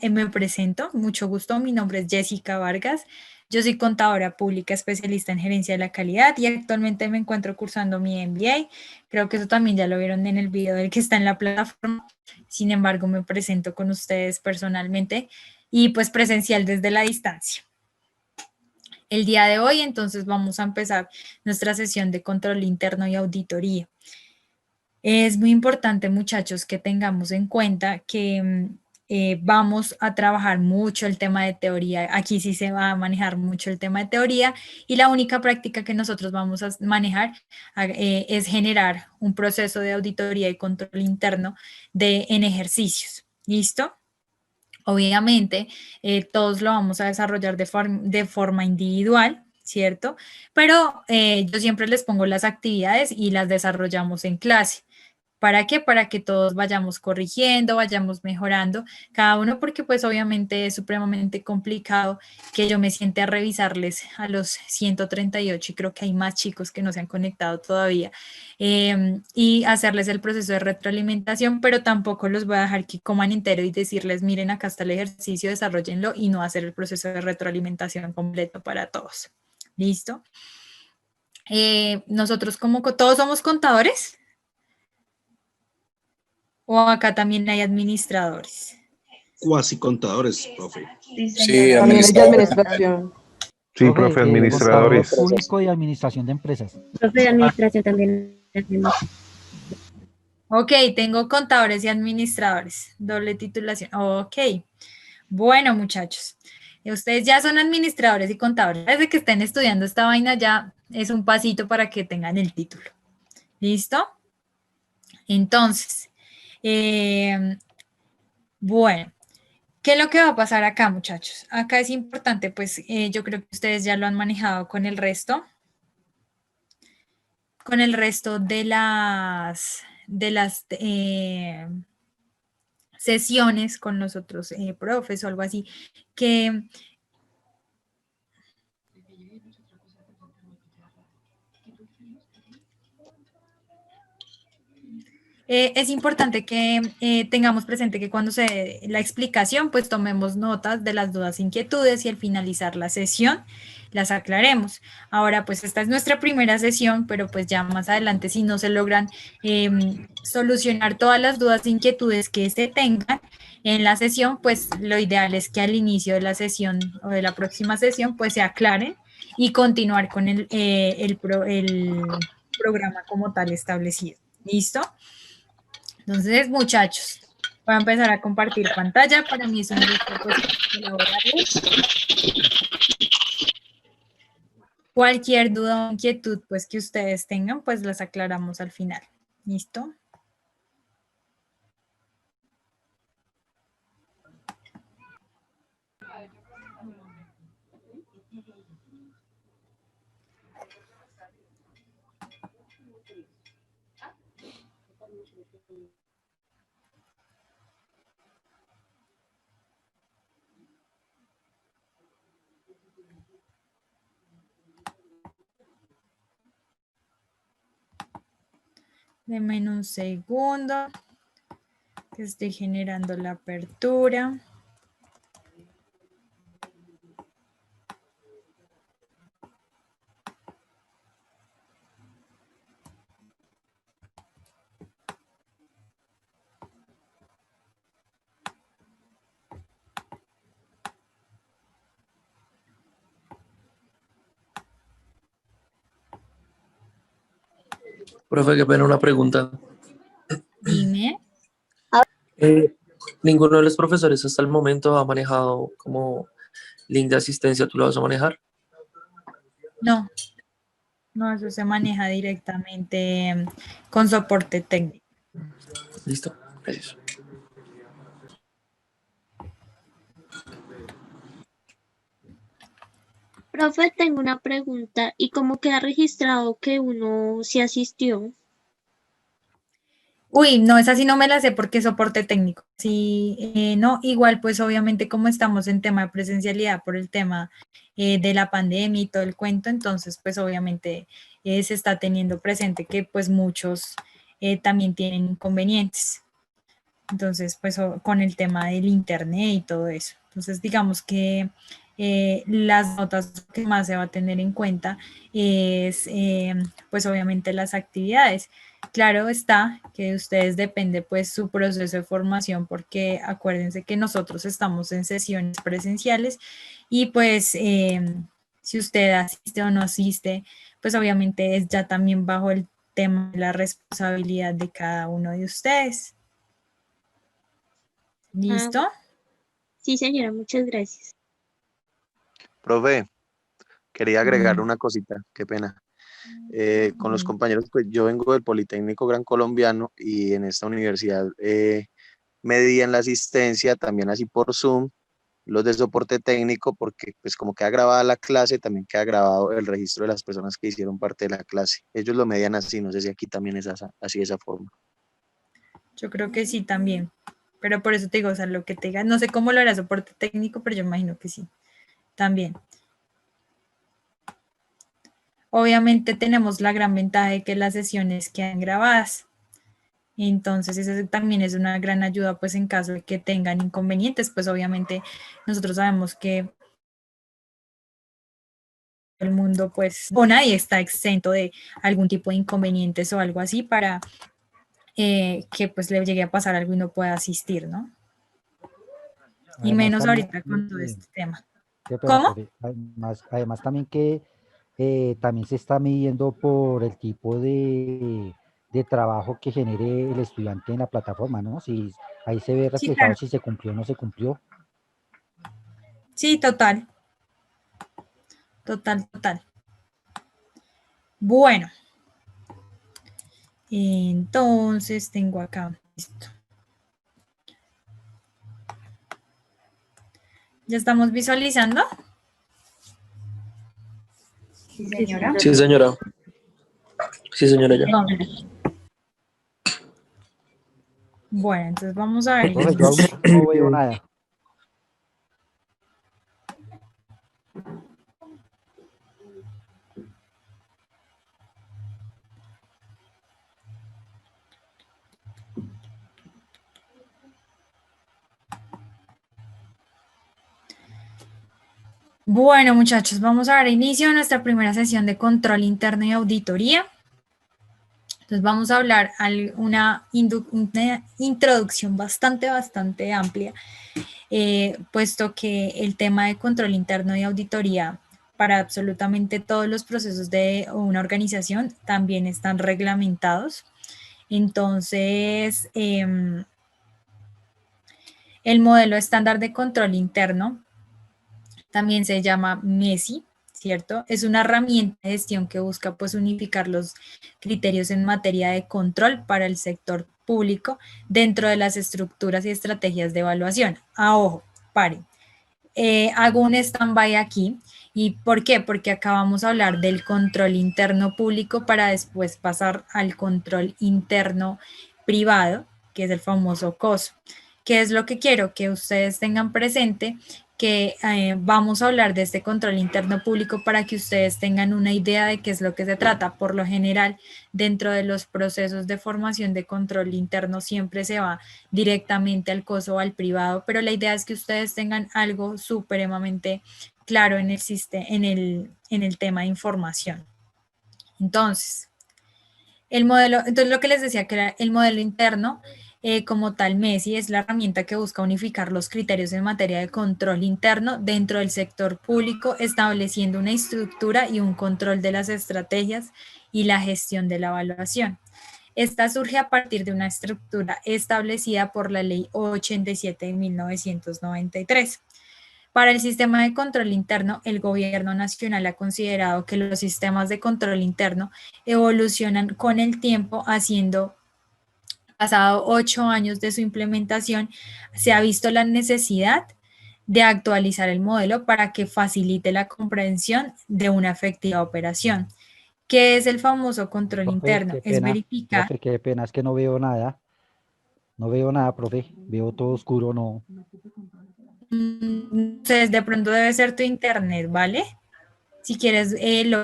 me presento, mucho gusto, mi nombre es Jessica Vargas, yo soy contadora pública especialista en gerencia de la calidad y actualmente me encuentro cursando mi MBA, creo que eso también ya lo vieron en el video del que está en la plataforma, sin embargo me presento con ustedes personalmente y pues presencial desde la distancia. El día de hoy entonces vamos a empezar nuestra sesión de control interno y auditoría. Es muy importante, muchachos, que tengamos en cuenta que vamos a trabajar mucho el tema de teoría. Aquí sí se va a manejar mucho el tema de teoría y la única práctica que nosotros vamos a manejar es generar un proceso de auditoría y control interno en ejercicios. ¿Listo? Obviamente, todos lo vamos a desarrollar de forma individual, ¿cierto? Pero yo siempre les pongo las actividades y las desarrollamos en clase. ¿Para qué? Para que todos vayamos corrigiendo, vayamos mejorando, cada uno porque pues obviamente es supremamente complicado que yo me siente a revisarles a los 138 y creo que hay más chicos que no se han conectado todavía y hacerles el proceso de retroalimentación, pero tampoco los voy a dejar que coman entero y decirles, miren, acá está el ejercicio, desarrollenlo y no hacer el proceso de retroalimentación completo para todos. ¿Listo? Nosotros como todos somos contadores. ¿O acá también hay administradores? Cuasi contadores, profe. Sí, También hay de administradores. administración. Sí, profe, Contador administradores. público y administración de empresas. Profe de administración también. Ok, tengo contadores y administradores. Doble titulación. Ok. Bueno, muchachos. Ustedes ya son administradores y contadores. Desde que estén estudiando esta vaina ya es un pasito para que tengan el título. ¿Listo? Entonces, bueno. ¿Qué es lo que va a pasar acá, muchachos? Acá es importante, pues yo creo que ustedes ya lo han manejado con el resto de las sesiones con los otros profes o algo así, que es importante que tengamos presente que cuando se dé la explicación, pues tomemos notas de las dudas, inquietudes y al finalizar la sesión las aclaremos. Ahora, pues esta es nuestra primera sesión, pero pues ya más adelante si no se logran solucionar todas las dudas e inquietudes que se tengan en la sesión, pues lo ideal es que al inicio de la sesión o de la próxima sesión, pues se aclaren y continuar con el programa como tal establecido. ¿Listo? Entonces, muchachos, voy a empezar a compartir pantalla. Para mí es un gusto pues, colaborarles. Cualquier duda o inquietud pues, que ustedes tengan, pues las aclaramos al final. ¿Listo? Denme un segundo, que estoy generando la apertura. Profe, qué pena una pregunta. Dime. Ninguno de los profesores hasta el momento ha manejado como link de asistencia. ¿Tú lo vas a manejar? No, no, eso se maneja directamente con soporte técnico. ¿Listo? Gracias. Profe, tengo una pregunta. ¿Y cómo queda registrado que uno sí asistió? Uy, no, esa sí no me la sé porque es soporte técnico. Sí, no, igual pues obviamente como estamos en tema de presencialidad por el tema de la pandemia y todo el cuento, entonces pues obviamente se está teniendo presente que pues muchos también tienen inconvenientes. Entonces, pues con el tema del internet y todo eso. Entonces, digamos que las notas que más se va a tener en cuenta es, pues obviamente las actividades. Claro está que de ustedes depende pues su proceso de formación, porque acuérdense que nosotros estamos en sesiones presenciales y pues si usted asiste o no asiste, pues obviamente es ya también bajo el tema de la responsabilidad de cada uno de ustedes. ¿Listo? Sí, señora, muchas gracias. Profe, quería agregar Mm. una cosita, qué pena. Con los compañeros, pues yo vengo del Politécnico Gran Colombiano y en esta universidad medían la asistencia también así por Zoom, los de soporte técnico, porque pues como queda grabada la clase, también queda grabado el registro de las personas que hicieron parte de la clase. Ellos lo medían así, no sé si aquí también es así de esa forma. Yo creo que sí también. Pero por eso te digo, o sea, lo que te diga, no sé cómo lo hará soporte técnico, pero yo imagino que sí. También. Obviamente tenemos la gran ventaja de que las sesiones quedan grabadas. Entonces, eso también es una gran ayuda, pues en caso de que tengan inconvenientes, pues obviamente nosotros sabemos que el mundo, pues, o nadie está exento de algún tipo de inconvenientes o algo así para que pues le llegue a pasar algo y no pueda asistir, ¿no? Y Además menos también, ahorita con todo este tema. qué pena, ¿Cómo? profe. Además también que también se está midiendo por el tipo de trabajo que genere el estudiante en la plataforma, ¿no? Si ahí se ve Sí, reflejado claro. si se cumplió o no se cumplió. Sí, total. Total. Bueno, entonces tengo acá. Listo. ¿Ya estamos visualizando? Sí, señora. Sí, señora, ya. Entonces, bueno, entonces vamos a ver. Profe, yo aún no veo nada. Bueno, muchachos, vamos a dar inicio a nuestra primera sesión de control interno y auditoría. Entonces vamos a hablar una introducción bastante amplia, puesto que el tema de control interno y auditoría para absolutamente todos los procesos de una organización también están reglamentados. Entonces, el modelo estándar de control interno también se llama MESI, ¿cierto? Es una herramienta de gestión que busca pues unificar los criterios en materia de control para el sector público dentro de las estructuras y estrategias de evaluación. Ojo, paren. Hago un stand-by aquí. ¿Y por qué? Porque acabamos de hablar del control interno público para después pasar al control interno privado, que es el famoso COSO. ¿Qué es lo que quiero? Que ustedes tengan presente que vamos a hablar de este control interno público para que ustedes tengan una idea de qué es lo que se trata. Por lo general, dentro de los procesos de formación de control interno siempre se va directamente al COSO o al privado, pero la idea es que ustedes tengan algo supremamente claro en el tema de información. Entonces, entonces lo que les decía que era el modelo interno, como tal MESI, es la herramienta que busca unificar los criterios en materia de control interno dentro del sector público, estableciendo una estructura y un control de las estrategias y la gestión de la evaluación. Esta surge a partir de una estructura establecida por la Ley 87 de 1993. Para el sistema de control interno, el Gobierno Nacional ha considerado que los sistemas de control interno evolucionan con el tiempo, haciendo pasado 8 años de su implementación, se ha visto la necesidad de actualizar el modelo para que facilite la comprensión de una efectiva operación. ¿Qué es el famoso control Profe, interno? qué Es pena, verificar. profe, qué pena, es que no veo nada. No veo nada, profe. Veo todo oscuro, no. Entonces, de pronto debe ser tu internet, ¿vale? Si quieres,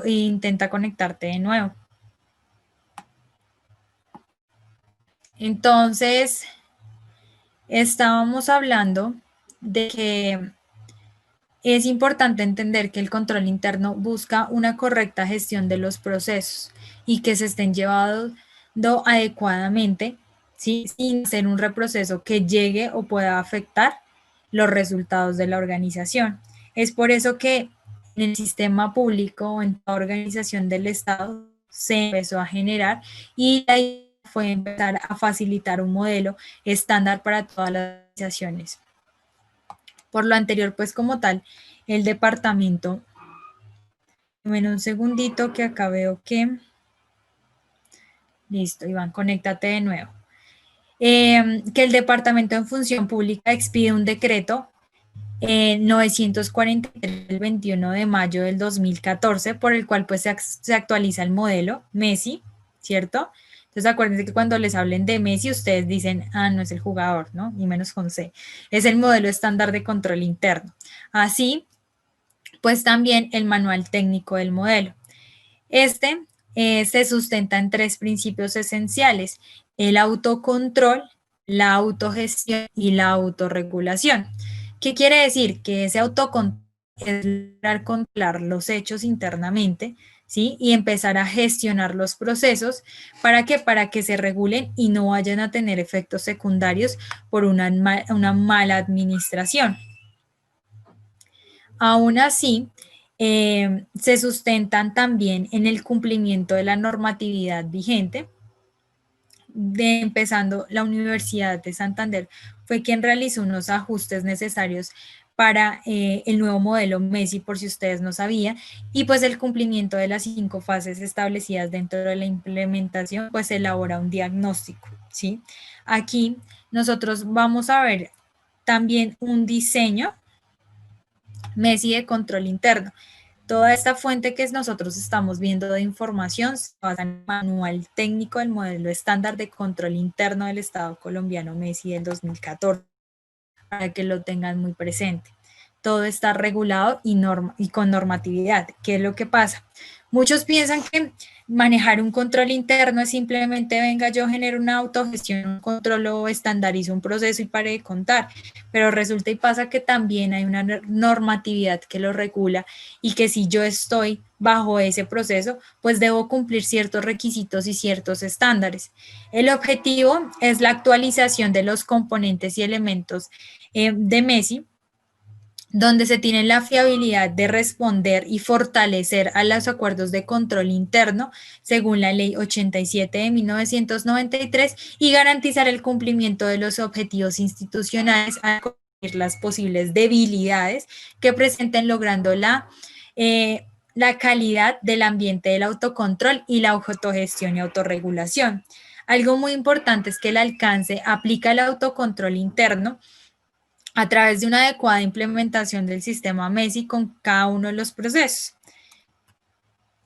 intenta conectarte de nuevo. Entonces, estábamos hablando de que es importante entender que el control interno busca una correcta gestión de los procesos y que se estén llevando adecuadamente, ¿sí? Sin ser un reproceso que llegue o pueda afectar los resultados de la organización. Es por eso que en el sistema público o en toda organización del Estado se empezó a generar y la idea fue empezar a facilitar un modelo estándar para todas las organizaciones. Por lo anterior, pues como tal, el departamento, en un segundito que acá veo que, listo, Iván, conéctate de nuevo. Que el Departamento de Función Pública expide un decreto 943 del 21 de mayo del 2014, por el cual pues se actualiza el modelo Messi, ¿cierto? Entonces acuérdense que cuando les hablen de Messi, ustedes dicen, ah, no es el jugador, ¿no? Ni menos con C. Es el modelo estándar de control interno. Así, pues también el manual técnico del modelo. Este se sustenta en 3 principios esenciales: el autocontrol, la autogestión y la autorregulación. ¿Qué quiere decir? Que ese autocontrol es lograr controlar los hechos internamente, ¿sí? Y empezar a gestionar los procesos. ¿Para qué? Para que se regulen y no vayan a tener efectos secundarios por una mala administración. Aún así, se sustentan también en el cumplimiento de la normatividad vigente. Empezando, la Universidad de Santander fue quien realizó unos ajustes necesarios para el nuevo modelo Messi, por si ustedes no sabían, y pues el cumplimiento de las 5 fases establecidas dentro de la implementación, pues elabora un diagnóstico, ¿sí? Aquí nosotros vamos a ver también un diseño Messi de control interno. Toda esta fuente que nosotros estamos viendo de información se basa en el manual técnico del modelo estándar de control interno del Estado colombiano Messi del 2014, para que lo tengan muy presente. Todo está regulado y con normatividad. ¿Qué es lo que pasa? Muchos piensan que manejar un control interno es simplemente, venga, yo genero una autogestión, un control o estandarizo un proceso y pare de contar, pero resulta y pasa que también hay una normatividad que lo regula y que si yo estoy bajo ese proceso, pues debo cumplir ciertos requisitos y ciertos estándares. El objetivo es la actualización de los componentes y elementos de Messi, donde se tiene la fiabilidad de responder y fortalecer a los acuerdos de control interno según la Ley 87 de 1993 y garantizar el cumplimiento de los objetivos institucionales a corregir las posibles debilidades que presenten, logrando la calidad del ambiente del autocontrol y la autogestión y autorregulación. Algo muy importante es que el alcance aplica el autocontrol interno a través de una adecuada implementación del sistema Messi con cada uno de los procesos.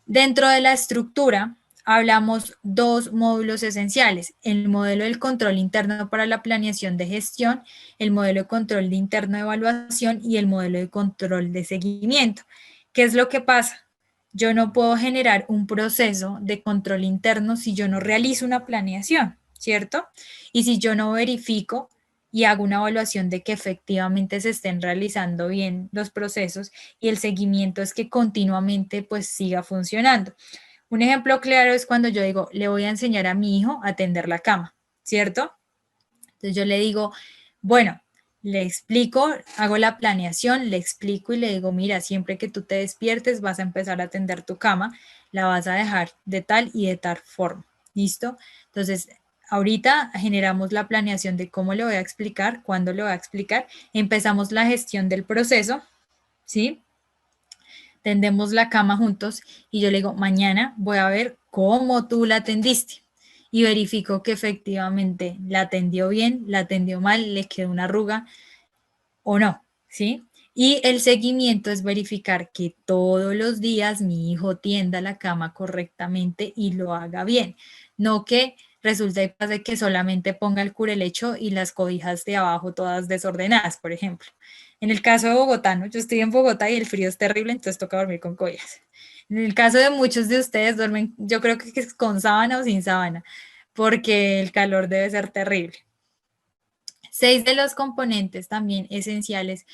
Dentro de la estructura, hablamos 2 módulos esenciales: el modelo del control interno para la planeación de gestión, el modelo de control interno de evaluación y el modelo de control de seguimiento. ¿Qué es lo que pasa? Yo no puedo generar un proceso de control interno si yo no realizo una planeación, ¿cierto? Y si yo no verifico y hago una evaluación de que efectivamente se estén realizando bien los procesos y el seguimiento es que continuamente pues siga funcionando. Un ejemplo claro es cuando yo digo, le voy a enseñar a mi hijo a tender la cama, ¿cierto? Entonces yo le digo, bueno, le explico, hago la planeación, le explico y le digo, mira, siempre que tú te despiertes vas a empezar a tender tu cama, la vas a dejar de tal y de tal forma, ¿listo? Entonces, ahorita generamos la planeación de cómo le voy a explicar, cuándo le voy a explicar, empezamos la gestión del proceso, ¿sí? Tendemos la cama juntos y yo le digo, mañana voy a ver cómo tú la tendiste y verifico que efectivamente la atendió bien, la atendió mal, le quedó una arruga o no, ¿sí? Y el seguimiento es verificar que todos los días mi hijo tienda la cama correctamente y lo haga bien, no que resulta y pase que solamente ponga el cubrelecho y las cobijas de abajo todas desordenadas, por ejemplo. En el caso de Bogotá, ¿no? Yo estoy en Bogotá y el frío es terrible, entonces toca dormir con cobijas. En el caso de muchos de ustedes duermen, yo creo que con sábana o sin sábana, porque el calor debe ser terrible. 6 de los componentes también esenciales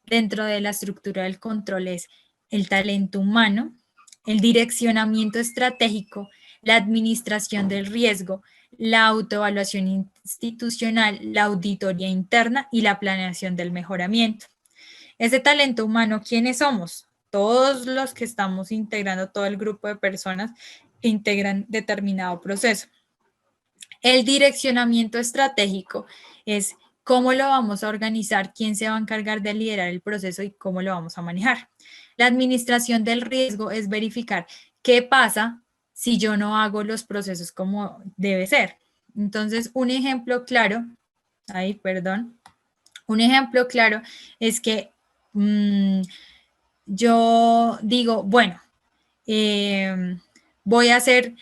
dentro de la estructura del control es el talento humano, el direccionamiento estratégico, la administración del riesgo, la autoevaluación institucional, la auditoría interna y la planeación del mejoramiento. Ese talento humano, ¿quiénes somos? Todos los que estamos integrando, todo el grupo de personas que integran determinado proceso. El direccionamiento estratégico es cómo lo vamos a organizar, quién se va a encargar de liderar el proceso y cómo lo vamos a manejar. La administración del riesgo es verificar qué pasa si yo no hago los procesos como debe ser. Entonces, un ejemplo claro, un ejemplo claro es que yo digo, bueno, voy a hacer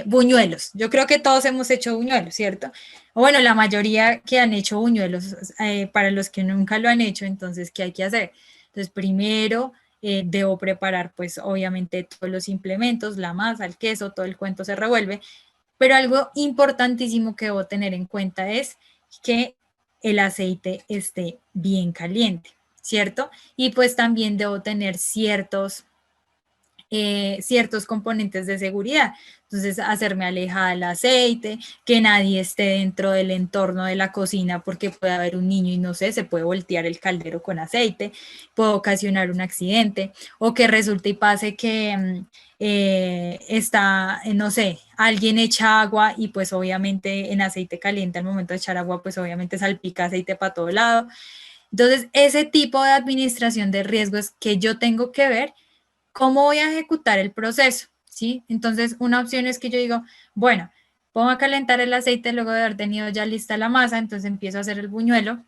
buñuelos. Yo creo que todos hemos hecho buñuelos, ¿cierto? O bueno, la mayoría que han hecho buñuelos, para los que nunca lo han hecho, entonces, ¿qué hay que hacer? Entonces, primero debo preparar, pues, obviamente, todos los implementos, la masa, el queso, todo el cuento se revuelve. Pero algo importantísimo que debo tener en cuenta es que el aceite esté bien caliente, ¿cierto? Y pues también debo tener ciertos componentes de seguridad. Entonces, hacerme alejada del aceite, que nadie esté dentro del entorno de la cocina porque puede haber un niño y no sé, se puede voltear el caldero con aceite, puede ocasionar un accidente, o que resulte y pase que no sé, alguien echa agua y pues obviamente en aceite caliente al momento de echar agua, pues obviamente salpica aceite para todo lado. Entonces, ese tipo de administración de riesgos que yo tengo que ver cómo voy a ejecutar el proceso, ¿sí? Entonces, una opción es que yo digo, bueno, pongo a calentar el aceite luego de haber tenido ya lista la masa, entonces empiezo a hacer el buñuelo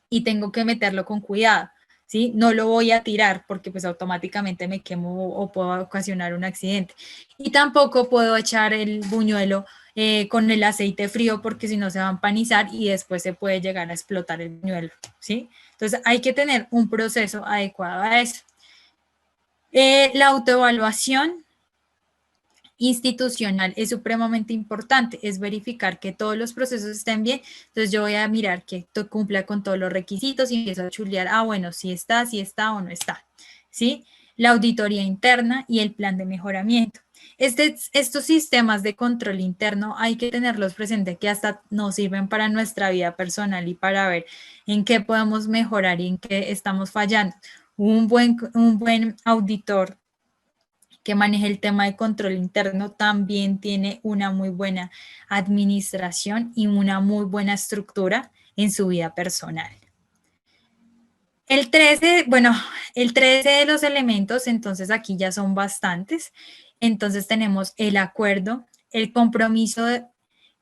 y tengo que meterlo con cuidado, ¿sí? No lo voy a tirar porque pues automáticamente me quemo o puedo ocasionar un accidente. Y tampoco puedo echar el buñuelo con el aceite frío porque si no se va a empanizar y después se puede llegar a explotar el buñuelo, ¿sí? Entonces, hay que tener un proceso adecuado a eso. La autoevaluación institucional es supremamente importante, es verificar que todos los procesos estén bien, entonces yo voy a mirar que cumpla con todos los requisitos y empiezo a chulear, bueno, si está o no está, ¿sí? La auditoría interna y el plan de mejoramiento. Estos sistemas de control interno hay que tenerlos presentes que hasta nos sirven para nuestra vida personal y para ver en qué podemos mejorar y en qué estamos fallando. Un buen auditor que maneje el tema de control interno también tiene una muy buena administración y una muy buena estructura en su vida personal. El 13 de los elementos, entonces aquí ya son bastantes. Entonces tenemos el acuerdo, el compromiso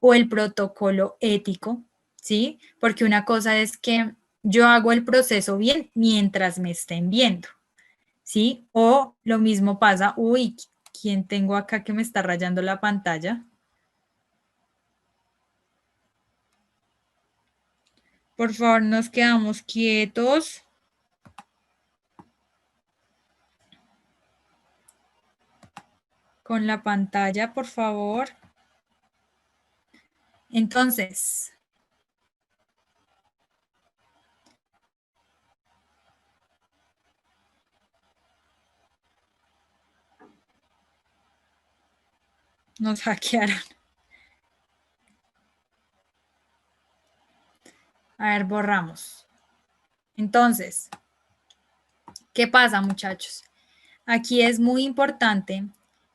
o el protocolo ético, ¿sí? Porque una cosa es que yo hago el proceso bien mientras me estén viendo, ¿sí? O lo mismo pasa, ¿quién tengo acá que me está rayando la pantalla? Por favor, nos quedamos quietos. Con la pantalla, por favor. Entonces, nos hackearon. A ver, borramos. Entonces, ¿qué pasa, muchachos? Aquí es muy importante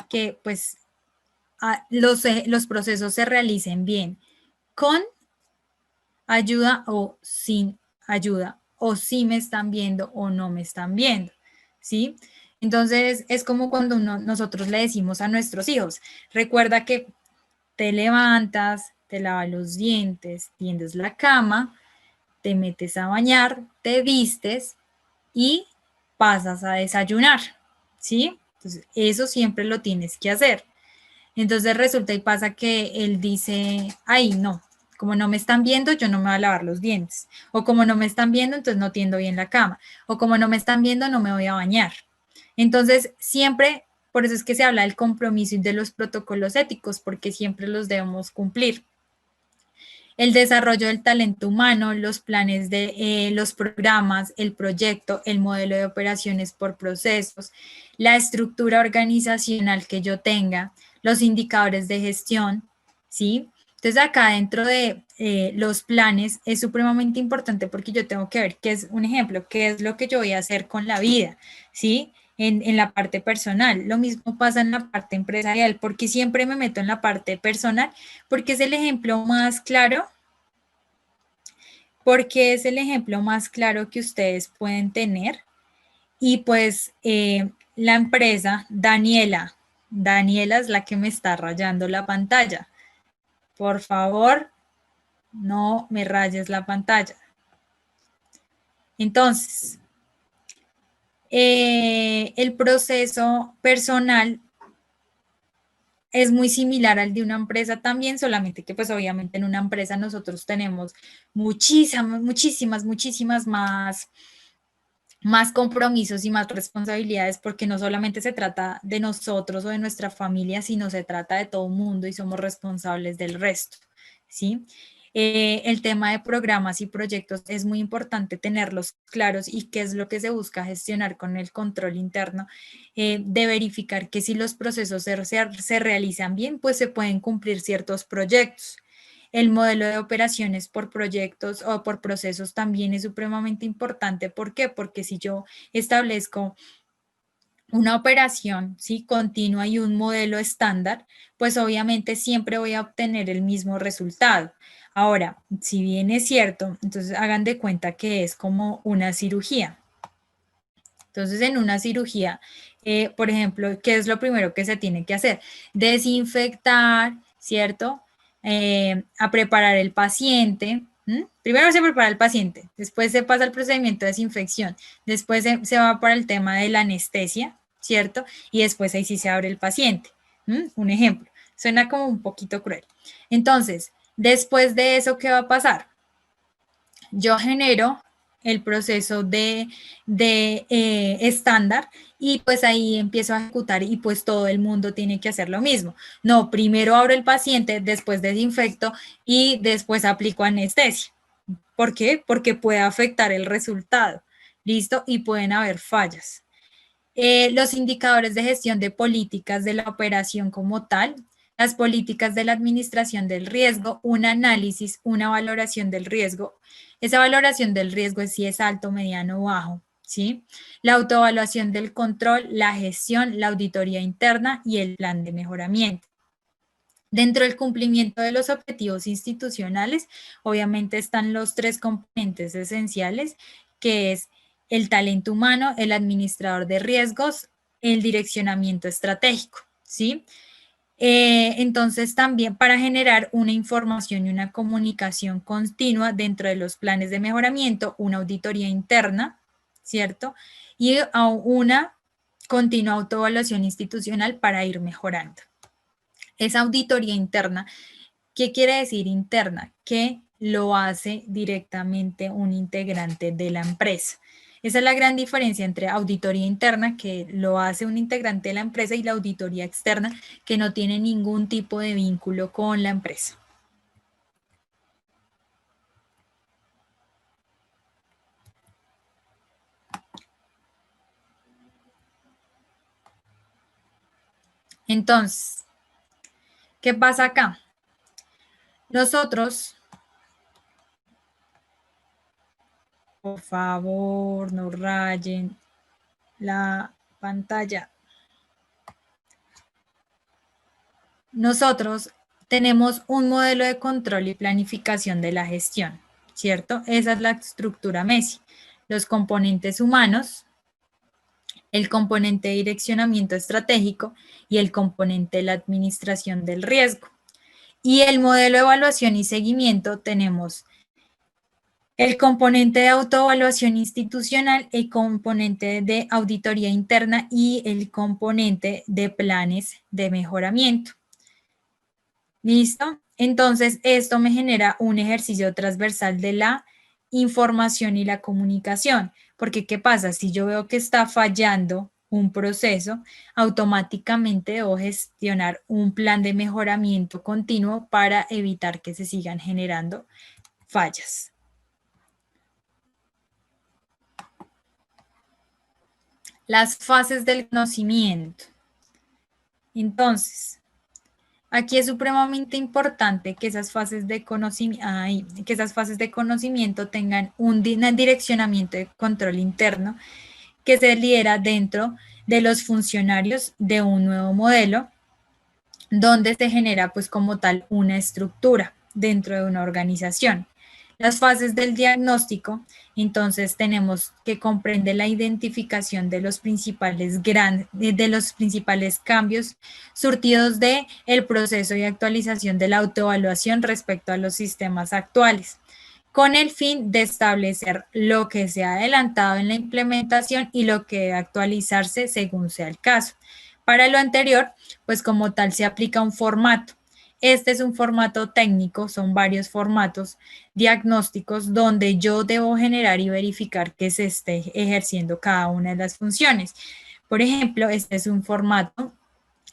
que pues los procesos se realicen bien, con ayuda o sin ayuda, o si me están viendo o no me están viendo, ¿sí? Entonces, es como cuando nosotros le decimos a nuestros hijos, recuerda que te levantas, te lavas los dientes, tiendes la cama, te metes a bañar, te vistes y pasas a desayunar, ¿sí? Entonces, eso siempre lo tienes que hacer. Entonces, resulta y pasa que él dice, ay, no, como no me están viendo, yo no me voy a lavar los dientes. O como no me están viendo, entonces no tiendo bien la cama. O como no me están viendo, no me voy a bañar. Entonces, siempre, por eso es que se habla del compromiso y de los protocolos éticos, porque siempre los debemos cumplir. el desarrollo del talento humano, los planes de los programas, el proyecto, el modelo de operaciones por procesos, la estructura organizacional que yo tenga, los indicadores de gestión, ¿sí? Entonces acá dentro de los planes es supremamente importante porque yo tengo que ver qué es un ejemplo, qué es lo que yo voy a hacer con la vida, ¿sí? En la parte personal. Lo mismo pasa en la parte empresarial, porque siempre me meto en la parte personal, porque es el ejemplo más claro, porque es el ejemplo más claro que ustedes pueden tener. Y pues la empresa, Daniela es la que me está rayando la pantalla. Por favor, no me rayes la pantalla. Entonces, el proceso personal es muy similar al de una empresa también, solamente que pues obviamente en una empresa nosotros tenemos muchísimas más compromisos y más responsabilidades, porque no solamente se trata de nosotros o de nuestra familia, sino se trata de todo el mundo y somos responsables del resto, ¿sí? El tema de programas y proyectos es muy importante tenerlos claros y qué es lo que se busca gestionar con el control interno, de verificar que si los procesos se realizan bien, pues se pueden cumplir ciertos proyectos. El modelo de operaciones por proyectos o por procesos también es supremamente importante. ¿Por qué? Porque si yo establezco una operación, ¿sí?, continua y un modelo estándar, pues obviamente siempre voy a obtener el mismo resultado. Ahora, si bien es cierto, entonces hagan de cuenta que es como una cirugía. Entonces, en una cirugía, por ejemplo, ¿qué es lo primero que se tiene que hacer? Desinfectar, ¿cierto? A preparar el paciente. Primero se prepara el paciente, después se pasa al procedimiento de desinfección, después se va para el tema de la anestesia, ¿cierto? Y después ahí sí se abre el paciente. Un ejemplo. Suena como un poquito cruel. Entonces, después de eso, ¿qué va a pasar? Yo genero el proceso de estándar y pues ahí empiezo a ejecutar y pues todo el mundo tiene que hacer lo mismo. No, primero abro el paciente, después desinfecto y después aplico anestesia. ¿Por qué? Porque puede afectar el resultado. ¿Listo? Y pueden haber fallas. Los indicadores de gestión de políticas de la operación como tal, las políticas de la administración del riesgo, un análisis, una valoración del riesgo. Esa valoración del riesgo es si es alto, mediano o bajo, ¿sí? La autoevaluación del control, la gestión, la auditoría interna y el plan de mejoramiento. Dentro del cumplimiento de los objetivos institucionales, obviamente están los tres componentes esenciales, que es el talento humano, el administrador de riesgos, el direccionamiento estratégico, ¿sí? Entonces, también para generar una información y una comunicación continua dentro de los planes de mejoramiento, una auditoría interna, ¿cierto? Y una continua autoevaluación institucional para ir mejorando. Esa auditoría interna, ¿qué quiere decir interna? Que lo hace directamente un integrante de la empresa. Esa es la gran diferencia entre auditoría interna, que lo hace un integrante de la empresa, y la auditoría externa, que no tiene ningún tipo de vínculo con la empresa. Entonces, ¿qué pasa acá? Nosotros, por favor, no rayen la pantalla. Nosotros tenemos un modelo de control y planificación de la gestión, ¿cierto? Esa es la estructura MESI. Los componentes humanos, el componente de direccionamiento estratégico y el componente de la administración del riesgo. Y el modelo de evaluación y seguimiento tenemos el componente de autoevaluación institucional, el componente de auditoría interna y el componente de planes de mejoramiento. ¿Listo? Entonces, esto me genera un ejercicio transversal de la información y la comunicación. Porque, ¿qué pasa? Si yo veo que está fallando un proceso, automáticamente debo gestionar un plan de mejoramiento continuo para evitar que se sigan generando fallas. Las fases del conocimiento. Entonces, aquí es supremamente importante que esas fases de conocimiento tengan un direccionamiento de control interno que se lidera dentro de los funcionarios de un nuevo modelo, donde se genera pues como tal una estructura dentro de una organización. Las fases del diagnóstico, entonces tenemos que comprender la identificación de los principales cambios surtidos de el proceso y actualización de la autoevaluación respecto a los sistemas actuales, con el fin de establecer lo que se ha adelantado en la implementación y lo que debe actualizarse según sea el caso. Para lo anterior, pues como tal se aplica un formato. Este es un formato técnico, son varios formatos diagnósticos donde yo debo generar y verificar que se esté ejerciendo cada una de las funciones. Por ejemplo, este es un formato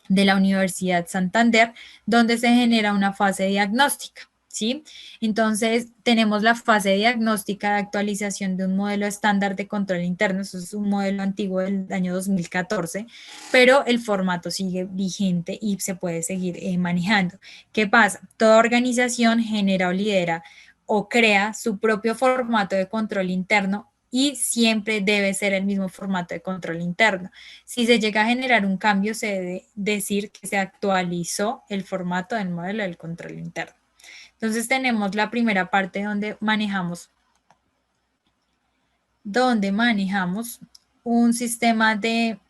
de la Universidad Santander donde se genera una fase diagnóstica, ¿sí? Entonces, tenemos la fase diagnóstica de actualización de un modelo estándar de control interno, eso es un modelo antiguo del año 2014, pero el formato sigue vigente y se puede seguir manejando. ¿Qué pasa? Toda organización genera o lidera o crea su propio formato de control interno y siempre debe ser el mismo formato de control interno. Si se llega a generar un cambio, se debe decir que se actualizó el formato del modelo del control interno. Entonces tenemos la primera parte donde manejamos un sistema de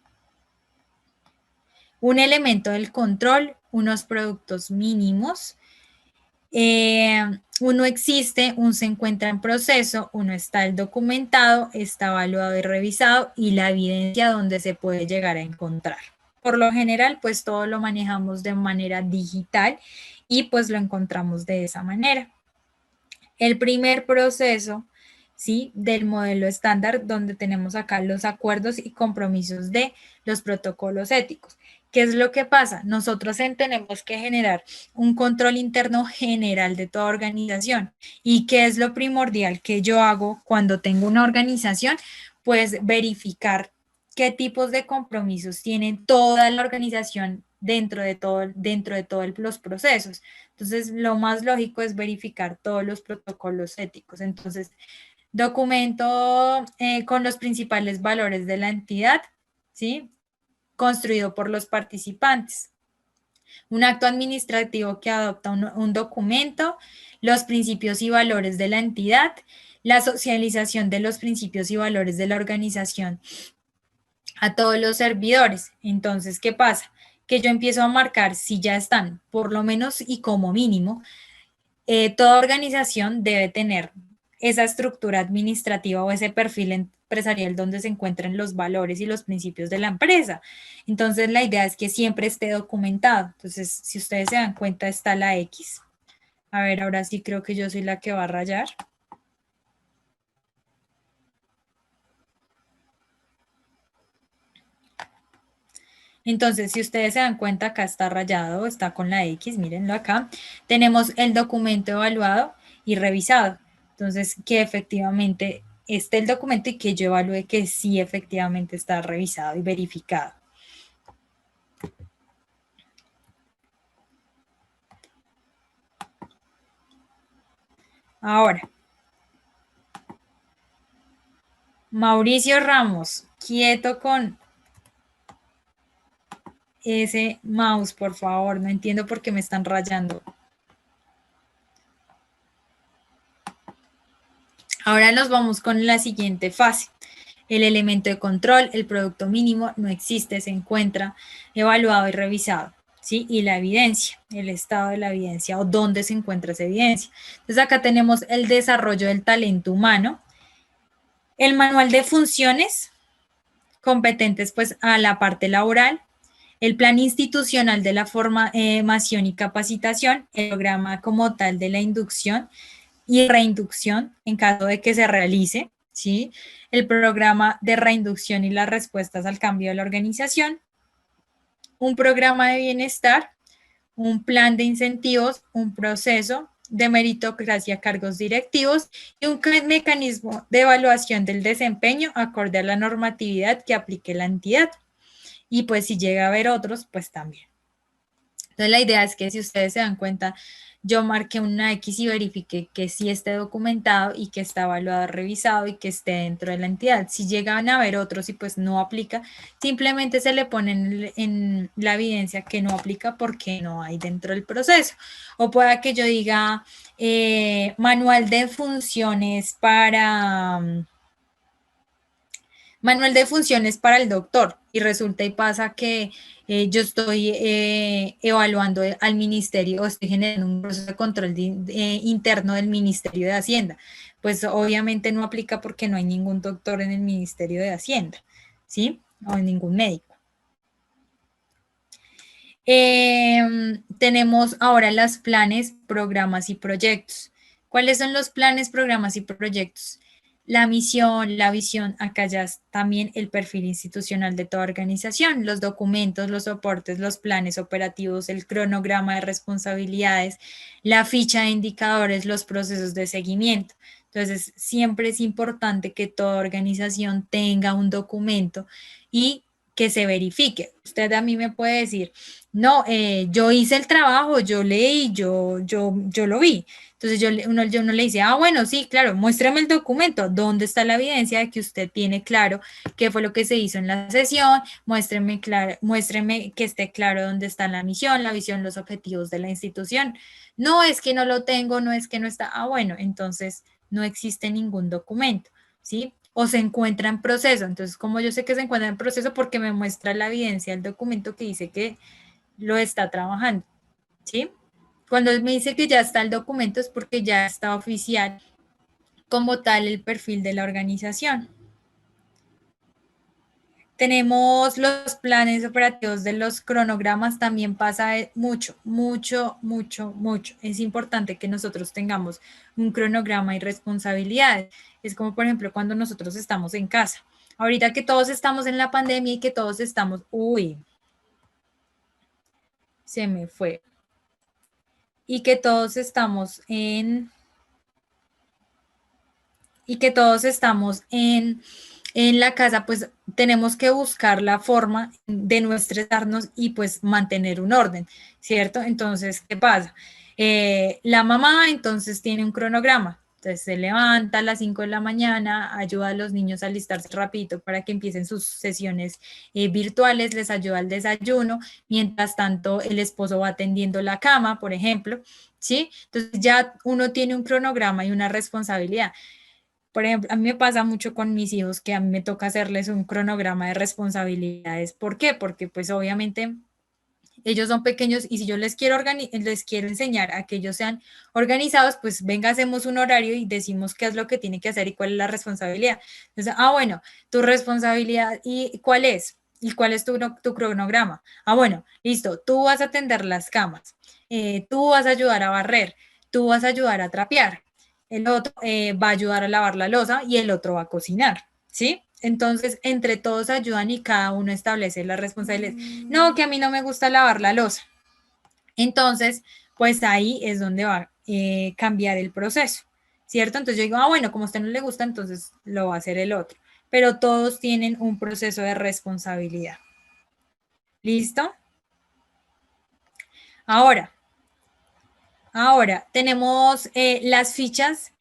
un elemento del control, unos productos mínimos. Uno existe, uno se encuentra en proceso, uno está el documentado, está evaluado y revisado y la evidencia donde se puede llegar a encontrar. Por lo general, pues todo lo manejamos de manera digital y pues lo encontramos de esa manera. El primer proceso, ¿sí?, del modelo estándar, donde tenemos acá los acuerdos y compromisos de los protocolos éticos. ¿Qué es lo que pasa? Nosotros tenemos que generar un control interno general de toda organización. ¿Y qué es lo primordial que yo hago cuando tengo una organización? Pues verificar qué tipos de compromisos tiene toda la organización dentro de todos los procesos. Entonces, lo más lógico es verificar todos los protocolos éticos. Entonces, documento con los principales valores de la entidad, ¿sí?, construido por los participantes. Un acto administrativo que adopta un documento, los principios y valores de la entidad, la socialización de los principios y valores de la organización a todos los servidores. Entonces, ¿qué pasa? Que yo empiezo a marcar si ya están, por lo menos y como mínimo, toda organización debe tener esa estructura administrativa o ese perfil empresarial donde se encuentran los valores y los principios de la empresa. Entonces, la idea es que siempre esté documentado. Entonces, si ustedes se dan cuenta, está la X. A ver, ahora sí creo que yo soy la que va a rayar. Entonces, si ustedes se dan cuenta, acá está rayado, está con la X, mírenlo acá. Tenemos el documento evaluado y revisado. Entonces, que efectivamente esté el documento y que yo evalúe que sí efectivamente está revisado y verificado. Ahora, Mauricio Ramos, quieto con ese mouse, por favor. No entiendo por qué me están rayando. Ahora nos vamos con la siguiente fase. El elemento de control, el producto mínimo, no existe, se encuentra evaluado y revisado, ¿sí? Y la evidencia, el estado de la evidencia o dónde se encuentra esa evidencia. Entonces acá tenemos el desarrollo del talento humano, el manual de funciones competentes pues a la parte laboral, el plan institucional de la formación y capacitación, el programa como tal de la inducción y reinducción en caso de que se realice, ¿sí? El programa de reinducción y las respuestas al cambio de la organización, un programa de bienestar, un plan de incentivos, un proceso de meritocracia, cargos directivos y un mecanismo de evaluación del desempeño acorde a la normatividad que aplique la entidad. Y pues si llega a haber otros, pues también. Entonces la idea es que si ustedes se dan cuenta, yo marqué una X y verifiqué que sí esté documentado y que está evaluado, revisado y que esté dentro de la entidad. Si llegan a haber otros y pues no aplica, simplemente se le pone en la evidencia que no aplica porque no hay dentro del proceso. O pueda que yo diga manual de funciones para... Manual de funciones para el doctor y resulta y pasa que yo estoy evaluando al ministerio o estoy generando un proceso de control interno del Ministerio de Hacienda. Pues obviamente no aplica porque no hay ningún doctor en el Ministerio de Hacienda, ¿sí? O ningún médico. Tenemos ahora los planes, programas y proyectos. ¿Cuáles son los planes, programas y proyectos? La misión, la visión, acá ya también el perfil institucional de toda organización, los documentos, los soportes, los planes operativos, el cronograma de responsabilidades, la ficha de indicadores, los procesos de seguimiento. Entonces, siempre es importante que toda organización tenga un documento y que se verifique. Usted a mí me puede decir, no, yo hice el trabajo, yo leí, yo lo vi. Entonces uno le dice, ah, bueno, sí, claro, muéstrame el documento, ¿dónde está la evidencia de que usted tiene claro qué fue lo que se hizo en la sesión? Muéstreme que esté claro dónde está la misión, la visión, los objetivos de la institución. No es que no lo tengo, no es que no está, ah, bueno, entonces no existe ningún documento, ¿sí? O se encuentra en proceso. Entonces, como yo sé que se encuentra en proceso porque me muestra la evidencia del documento que dice que lo está trabajando, ¿sí? Cuando me dice que ya está el documento es porque ya está oficial como tal el perfil de la organización. Tenemos los planes operativos de los cronogramas, también pasa mucho. Es importante que nosotros tengamos un cronograma y responsabilidades. Es como, por ejemplo, cuando nosotros estamos en casa. Ahorita que todos estamos en la pandemia y que todos estamos, se me fue. Y que todos estamos en la casa, pues tenemos que buscar la forma de no estresarnos y pues mantener un orden, ¿cierto? Entonces, ¿qué pasa? La mamá entonces tiene un cronograma, entonces se levanta a las 5 de la mañana, ayuda a los niños a alistarse rapidito para que empiecen sus sesiones virtuales, les ayuda al desayuno, mientras tanto el esposo va atendiendo la cama, por ejemplo, ¿sí? Entonces ya uno tiene un cronograma y una responsabilidad. Por ejemplo, a mí me pasa mucho con mis hijos que a mí me toca hacerles un cronograma de responsabilidades. ¿Por qué? Porque pues obviamente ellos son pequeños y si yo les quiero enseñar a que ellos sean organizados, pues venga, hacemos un horario y decimos qué es lo que tiene que hacer y cuál es la responsabilidad. Entonces, bueno, tu responsabilidad y cuál es. ¿Y cuál es tu cronograma? Bueno, listo, tú vas a tender las camas, tú vas a ayudar a barrer, tú vas a ayudar a trapear, el otro va a ayudar a lavar la loza y el otro va a cocinar, ¿sí? Entonces, entre todos ayudan y cada uno establece las responsabilidades. No, que a mí no me gusta lavar la loza. Entonces, pues ahí es donde va a cambiar el proceso, ¿cierto? Entonces yo digo, bueno, como a usted no le gusta, entonces lo va a hacer el otro. Pero todos tienen un proceso de responsabilidad. ¿Listo? Ahora tenemos las fichas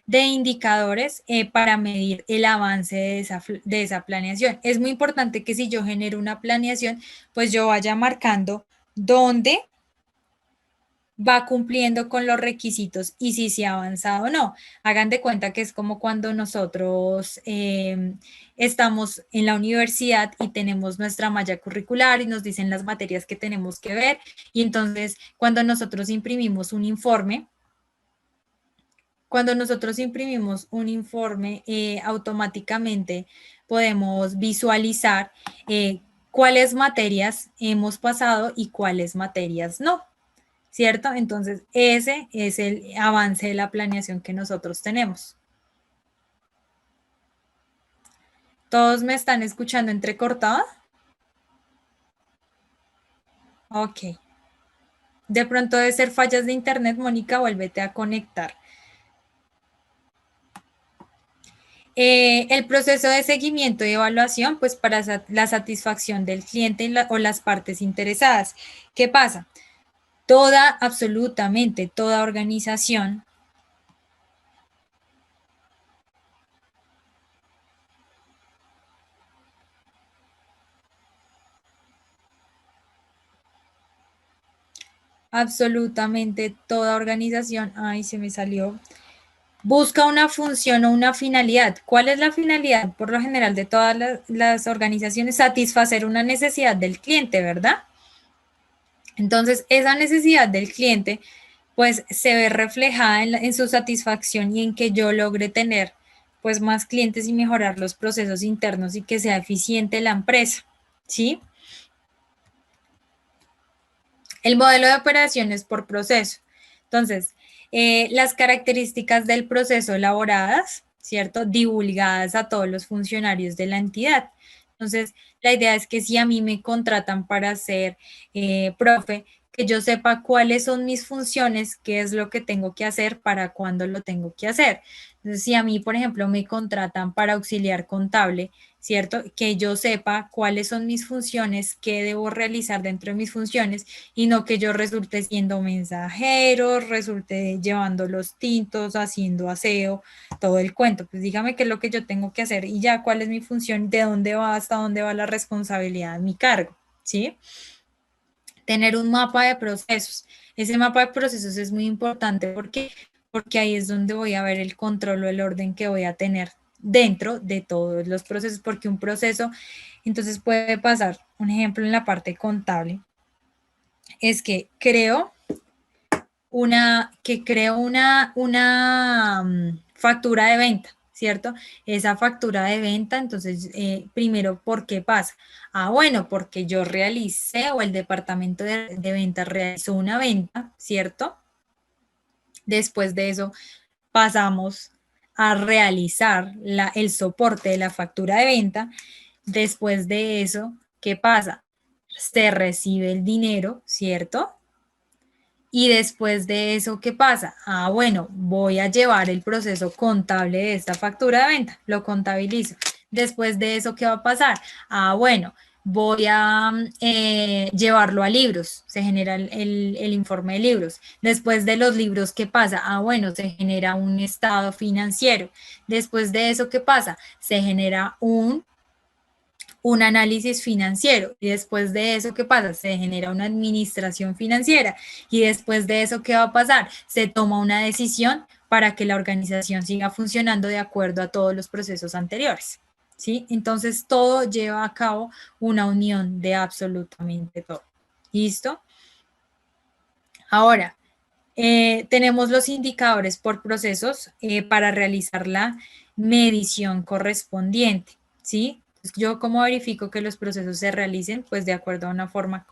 de indicadores para medir el avance de esa planeación. Es muy importante que si yo genero una planeación, pues yo vaya marcando dónde va cumpliendo con los requisitos y si se ha avanzado o no. Hagan de cuenta que es como cuando nosotros estamos en la universidad y tenemos nuestra malla curricular y nos dicen las materias que tenemos que ver y entonces cuando nosotros imprimimos un informe, automáticamente podemos visualizar cuáles materias hemos pasado y cuáles materias no, ¿cierto? Entonces, ese es el avance de la planeación que nosotros tenemos. ¿Todos me están escuchando entrecortado? Ok. De pronto debe ser fallas de internet, Mónica, vuélvete a conectar. El proceso de seguimiento y evaluación, pues para la satisfacción del cliente o las partes interesadas. ¿Qué pasa? Absolutamente toda organización ay, se me salió, busca una función o una finalidad. ¿Cuál es la finalidad? Por lo general de todas las organizaciones, satisfacer una necesidad del cliente, ¿verdad? Entonces, esa necesidad del cliente, pues, se ve reflejada en su satisfacción y en que yo logre tener, pues, más clientes y mejorar los procesos internos y que sea eficiente la empresa, ¿sí? El modelo de operaciones por proceso. Entonces, las características del proceso elaboradas, ¿cierto? Divulgadas a todos los funcionarios de la entidad. Entonces, la idea es que si a mí me contratan para ser profe, que yo sepa cuáles son mis funciones, qué es lo que tengo que hacer, para cuándo lo tengo que hacer. Entonces, si a mí, por ejemplo, me contratan para auxiliar contable, ¿cierto? Que yo sepa cuáles son mis funciones, qué debo realizar dentro de mis funciones y no que yo resulte siendo mensajero, resulte llevando los tintos, haciendo aseo, todo el cuento. Pues dígame qué es lo que yo tengo que hacer y ya cuál es mi función, de dónde va, hasta dónde va la responsabilidad de mi cargo, ¿sí? Tener un mapa de procesos. Ese mapa de procesos es muy importante porque ahí es donde voy a ver el control o el orden que voy a tener dentro de todos los procesos, porque un proceso, entonces puede pasar, un ejemplo en la parte contable, es que creo una factura de venta, ¿cierto? Esa factura de venta, entonces, primero, ¿por qué pasa? Bueno, porque yo realicé o el departamento de ventas realizó una venta, ¿cierto? Después de eso pasamos a realizar el soporte de la factura de venta. Después de eso, ¿qué pasa? Se recibe el dinero, ¿cierto? Y después de eso, ¿qué pasa? Bueno, voy a llevar el proceso contable de esta factura de venta, lo contabilizo. Después de eso, ¿qué va a pasar? Bueno, voy a llevarlo a libros, se genera el informe de libros. Después de los libros, ¿qué pasa? Bueno, se genera un estado financiero. Después de eso, ¿qué pasa? Se genera un análisis financiero y después de eso, ¿qué pasa? Se genera una administración financiera y después de eso, ¿qué va a pasar? Se toma una decisión para que la organización siga funcionando de acuerdo a todos los procesos anteriores, ¿sí? Entonces, todo lleva a cabo una unión de absolutamente todo. ¿Listo? Ahora, tenemos los indicadores por procesos para realizar la medición correspondiente, ¿sí? Yo cómo verifico que los procesos se realicen, pues de acuerdo a una forma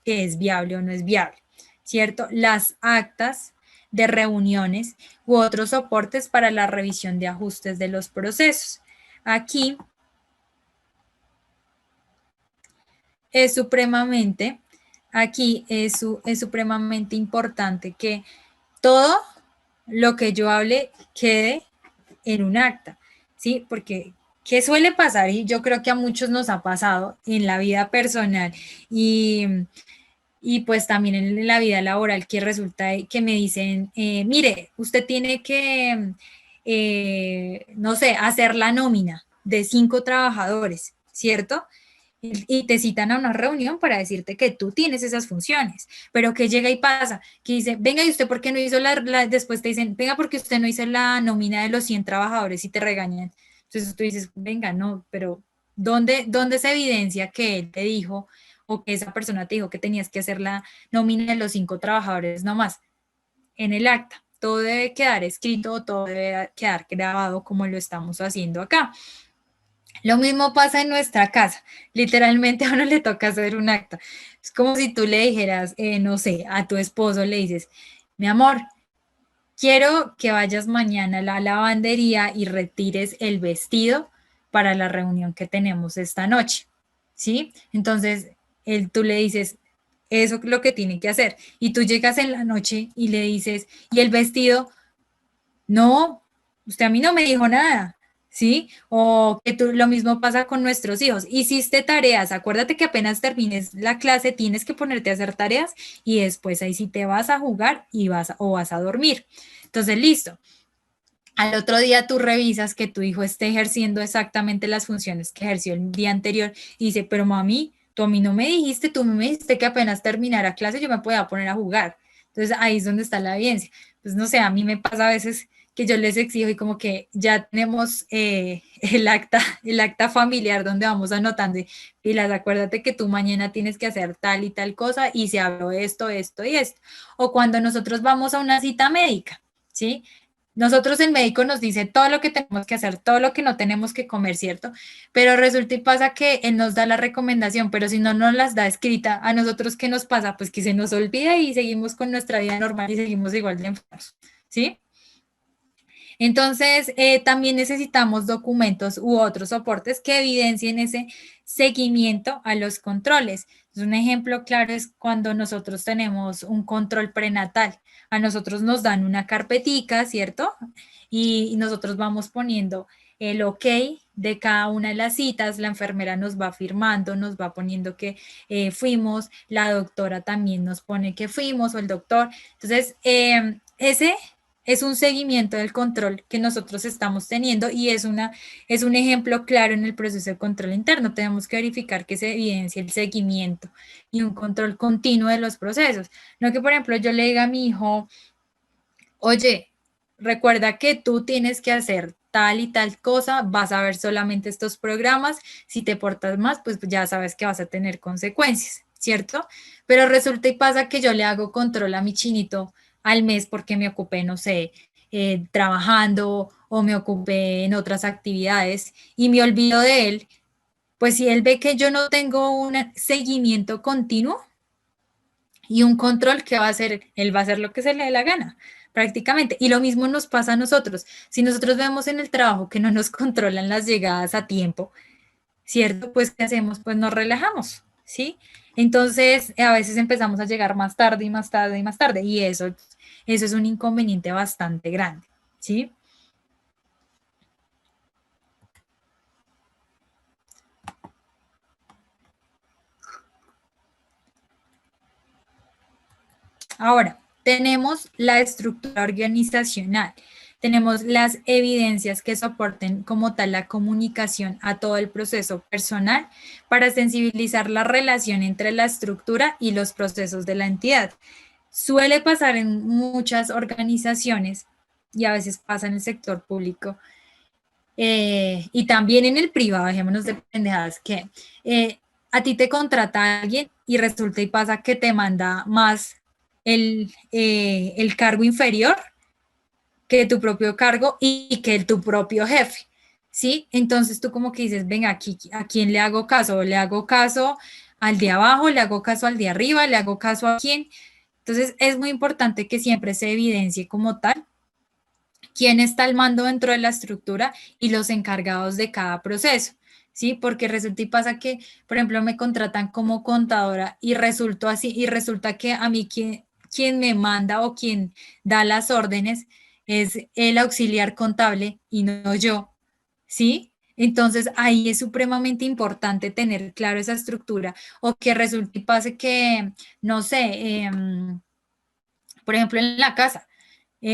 que es viable o no es viable, ¿cierto? Las actas de reuniones u otros soportes para la revisión de ajustes de los procesos. Aquí es supremamente importante que todo lo que yo hable quede en un acta, ¿sí? Porque, ¿qué suele pasar? Y yo creo que a muchos nos ha pasado en la vida personal y pues también en la vida laboral, que resulta que me dicen, mire, usted tiene que, no sé, hacer la nómina de 5 trabajadores, ¿cierto? Y te citan a una reunión para decirte que tú tienes esas funciones, pero que llega y pasa, que dice, venga, ¿y usted por qué no hizo después te dicen, venga, porque usted no hizo la nómina de los 100 trabajadores y te regañan? Entonces tú dices, venga, no, pero ¿dónde se evidencia que él te dijo o que esa persona te dijo que tenías que hacer la nómina de los 5 trabajadores nomás? En el acta. Todo debe quedar escrito, todo debe quedar grabado como lo estamos haciendo acá. Lo mismo pasa en nuestra casa. Literalmente a uno le toca hacer un acta. Es como si tú le dijeras, no sé, a tu esposo le dices, mi amor, quiero que vayas mañana a la lavandería y retires el vestido para la reunión que tenemos esta noche, ¿sí? Entonces, tú le dices, eso es lo que tiene que hacer. Y tú llegas en la noche y le dices, ¿y el vestido? No, usted a mí no me dijo nada, ¿sí? O que lo mismo pasa con nuestros hijos. Hiciste tareas, acuérdate que apenas termines la clase tienes que ponerte a hacer tareas y después ahí sí te vas a jugar y vas a dormir. Entonces, listo. Al otro día tú revisas que tu hijo esté ejerciendo exactamente las funciones que ejerció el día anterior y dice, pero mami, tú a mí no me dijiste, tú me dijiste que apenas terminara clase yo me podía poner a jugar. Entonces ahí es donde está la evidencia. Pues no sé, a mí me pasa a veces que yo les exijo y como que ya tenemos el acta familiar donde vamos anotando y las acuérdate que tú mañana tienes que hacer tal y tal cosa y se habló esto, esto y esto. O cuando nosotros vamos a una cita médica, ¿sí? Nosotros el médico nos dice todo lo que tenemos que hacer, todo lo que no tenemos que comer, ¿cierto? Pero resulta y pasa que él nos da la recomendación, pero si no nos las da escrita, a nosotros ¿qué nos pasa? Pues que se nos olvida y seguimos con nuestra vida normal y seguimos igual de enfermos, ¿sí? Entonces, también necesitamos documentos u otros soportes que evidencien ese seguimiento a los controles. Un ejemplo claro es cuando nosotros tenemos un control prenatal. A nosotros nos dan una carpetica, ¿cierto? Y nosotros vamos poniendo el ok de cada una de las citas, la enfermera nos va firmando, nos va poniendo que fuimos, la doctora también nos pone que fuimos o el doctor. Entonces, ese es un seguimiento del control que nosotros estamos teniendo y es un ejemplo claro en el proceso de control interno. Tenemos que verificar que se evidencie el seguimiento y un control continuo de los procesos. No que, por ejemplo, yo le diga a mi hijo, oye, recuerda que tú tienes que hacer tal y tal cosa, vas a ver solamente estos programas, si te portas más, pues ya sabes que vas a tener consecuencias, ¿cierto? Pero resulta y pasa que yo le hago control a mi chinito al mes porque me ocupé, no sé, trabajando o me ocupé en otras actividades y me olvido de él, pues si él ve que yo no tengo un seguimiento continuo y un control, ¿qué va a hacer? Él va a hacer lo que se le dé la gana, prácticamente. Y lo mismo nos pasa a nosotros. Si nosotros vemos en el trabajo que no nos controlan las llegadas a tiempo, ¿cierto? Pues, ¿qué hacemos? Pues nos relajamos, ¿sí? Entonces, a veces empezamos a llegar más tarde y más tarde y más tarde, y eso es un inconveniente bastante grande, ¿sí? Ahora, tenemos la estructura organizacional. Tenemos las evidencias que soporten como tal la comunicación a todo el proceso personal para sensibilizar la relación entre la estructura y los procesos de la entidad. Suele pasar en muchas organizaciones y a veces pasa en el sector público y también en el privado, dejémonos de pendejadas, que a ti te contrata alguien y resulta y pasa que te manda más el cargo inferior que tu propio cargo y que tu propio jefe, ¿sí? Entonces tú como que dices, venga, aquí, ¿a quién le hago caso? ¿Le hago caso al de abajo? ¿Le hago caso al de arriba? ¿Le hago caso a quién? Entonces es muy importante que siempre se evidencie como tal quién está al mando dentro de la estructura y los encargados de cada proceso, ¿sí? Porque resulta y pasa que, por ejemplo, me contratan como contadora y resultó así, y resulta que a mí quien me manda o quien da las órdenes es el auxiliar contable y no yo, ¿sí? Entonces ahí es supremamente importante tener claro esa estructura o que resulte y pase que, no sé, por ejemplo, en la casa.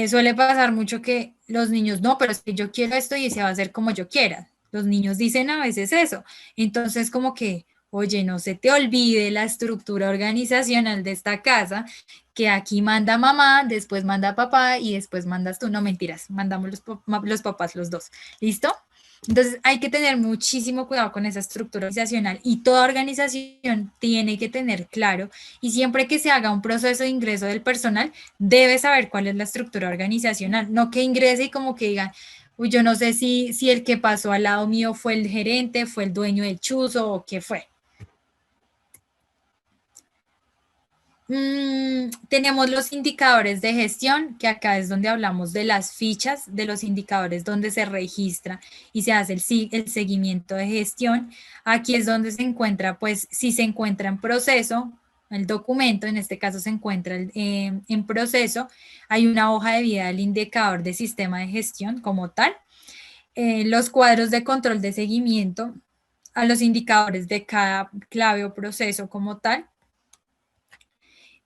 Suele pasar mucho que los niños, no, pero es que yo quiero esto y se va a hacer como yo quiera. Los niños dicen a veces eso. Entonces, como que, oye, no se te olvide la estructura organizacional de esta casa, que aquí manda mamá, después manda papá y después mandas tú. No, mentiras, mandamos los papás los dos. ¿Listo? Entonces hay que tener muchísimo cuidado con esa estructura organizacional y toda organización tiene que tener claro y siempre que se haga un proceso de ingreso del personal, debe saber cuál es la estructura organizacional, no que ingrese y como que digan, uy, yo no sé si el que pasó al lado mío fue el gerente, fue el dueño del chuzo o qué fue. Tenemos los indicadores de gestión, que acá es donde hablamos de las fichas, de los indicadores donde se registra y se hace el seguimiento de gestión. Aquí es donde se encuentra, pues, si se encuentra en proceso, el documento, en este caso se encuentra en proceso, hay una hoja de vida del indicador de sistema de gestión como tal, los cuadros de control de seguimiento a los indicadores de cada clave o proceso como tal,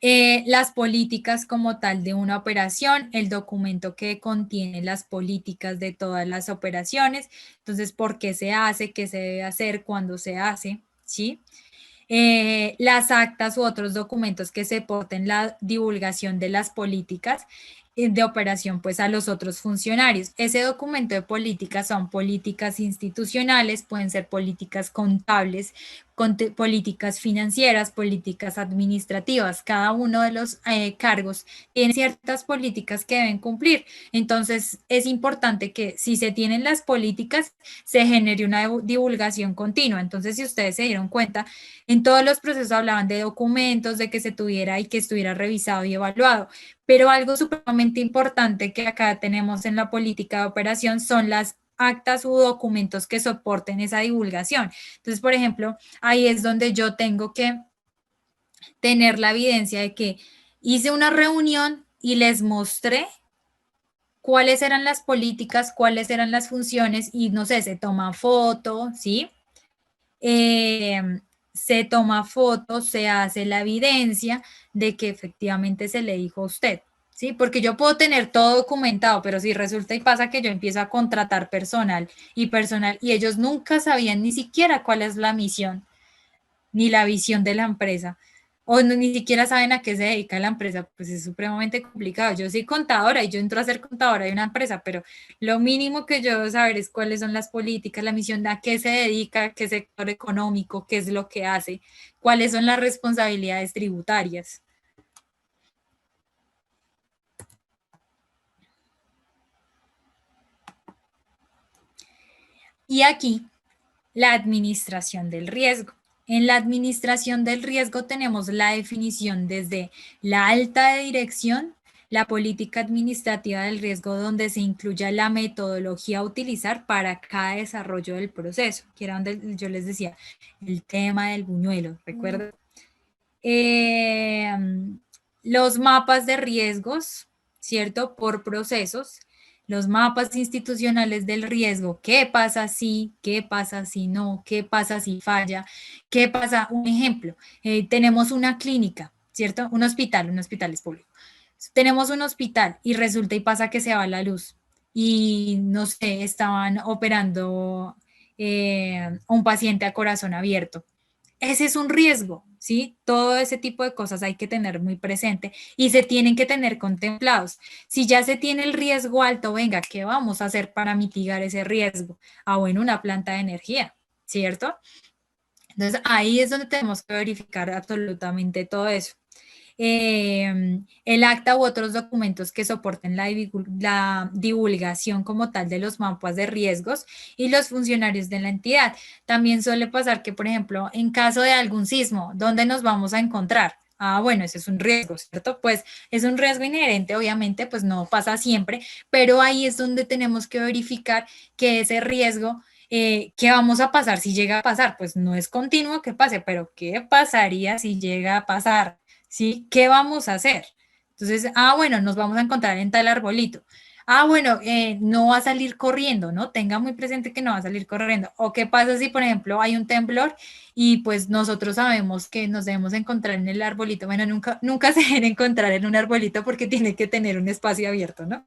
las políticas como tal de una operación, el documento que contiene las políticas de todas las operaciones, entonces, ¿por qué se hace? ¿Qué se debe hacer? ¿Cuándo se hace? ¿Sí? Las actas u otros documentos que soporten la divulgación de las políticas de operación pues a los otros funcionarios. Ese documento de políticas son políticas institucionales, pueden ser políticas contables, políticas financieras, políticas administrativas. Cada uno de los cargos tiene ciertas políticas que deben cumplir. Entonces es importante que si se tienen las políticas, se genere una divulgación continua. Entonces, si ustedes se dieron cuenta, en todos los procesos hablaban de documentos, de que se tuviera y que estuviera revisado y evaluado. Pero algo supremamente importante que acá tenemos en la política de operación son las actas u documentos que soporten esa divulgación. Entonces, por ejemplo, ahí es donde yo tengo que tener la evidencia de que hice una reunión y les mostré cuáles eran las políticas, cuáles eran las funciones y no sé, se toma foto, ¿sí? Se toma foto, se hace la evidencia de que efectivamente se le dijo a usted, ¿sí? Porque yo puedo tener todo documentado, pero si resulta y pasa que yo empiezo a contratar personal y ellos nunca sabían ni siquiera cuál es la misión ni la visión de la empresa, o ni siquiera saben a qué se dedica la empresa, pues es supremamente complicado. Yo soy contadora y yo entro a ser contadora de una empresa, pero lo mínimo que yo debo saber es cuáles son las políticas, la misión, a qué se dedica, qué sector económico, qué es lo que hace, cuáles son las responsabilidades tributarias. Y aquí, la administración del riesgo. En la administración del riesgo tenemos la definición desde la alta dirección, la política administrativa del riesgo donde se incluya la metodología a utilizar para cada desarrollo del proceso, que era donde yo les decía, el tema del buñuelo, ¿recuerdan? Los mapas de riesgos, ¿cierto? Por procesos, los mapas institucionales del riesgo, qué pasa si, qué pasa si no, qué pasa si falla, qué pasa, un ejemplo, tenemos una clínica, ¿cierto? Un hospital es público. Tenemos un hospital y resulta y pasa que se va la luz y no sé, estaban operando a un paciente a corazón abierto. Ese es un riesgo, ¿sí? Todo ese tipo de cosas hay que tener muy presente y se tienen que tener contemplados. Si ya se tiene el riesgo alto, venga, ¿qué vamos a hacer para mitigar ese riesgo? Ah, bueno, una planta de energía, ¿cierto? Entonces ahí es donde tenemos que verificar absolutamente todo eso. El acta u otros documentos que soporten la divulgación como tal de los mapas de riesgos y los funcionarios de la entidad. También suele pasar que, por ejemplo, en caso de algún sismo, ¿dónde nos vamos a encontrar? Ah, bueno, ese es un riesgo, ¿cierto? Pues es un riesgo inherente, obviamente, pues no pasa siempre, pero ahí es donde tenemos que verificar que ese riesgo, ¿qué vamos a pasar si llega a pasar? Pues no es continuo que pase, pero ¿qué pasaría si llega a pasar? ¿Sí? ¿Qué vamos a hacer? Entonces, bueno, nos vamos a encontrar en tal arbolito. Bueno, no va a salir corriendo, ¿no? Tenga muy presente que no va a salir corriendo. ¿O qué pasa si, por ejemplo, hay un temblor y pues nosotros sabemos que nos debemos encontrar en el arbolito? Bueno, nunca se deben encontrar en un arbolito porque tiene que tener un espacio abierto, ¿no?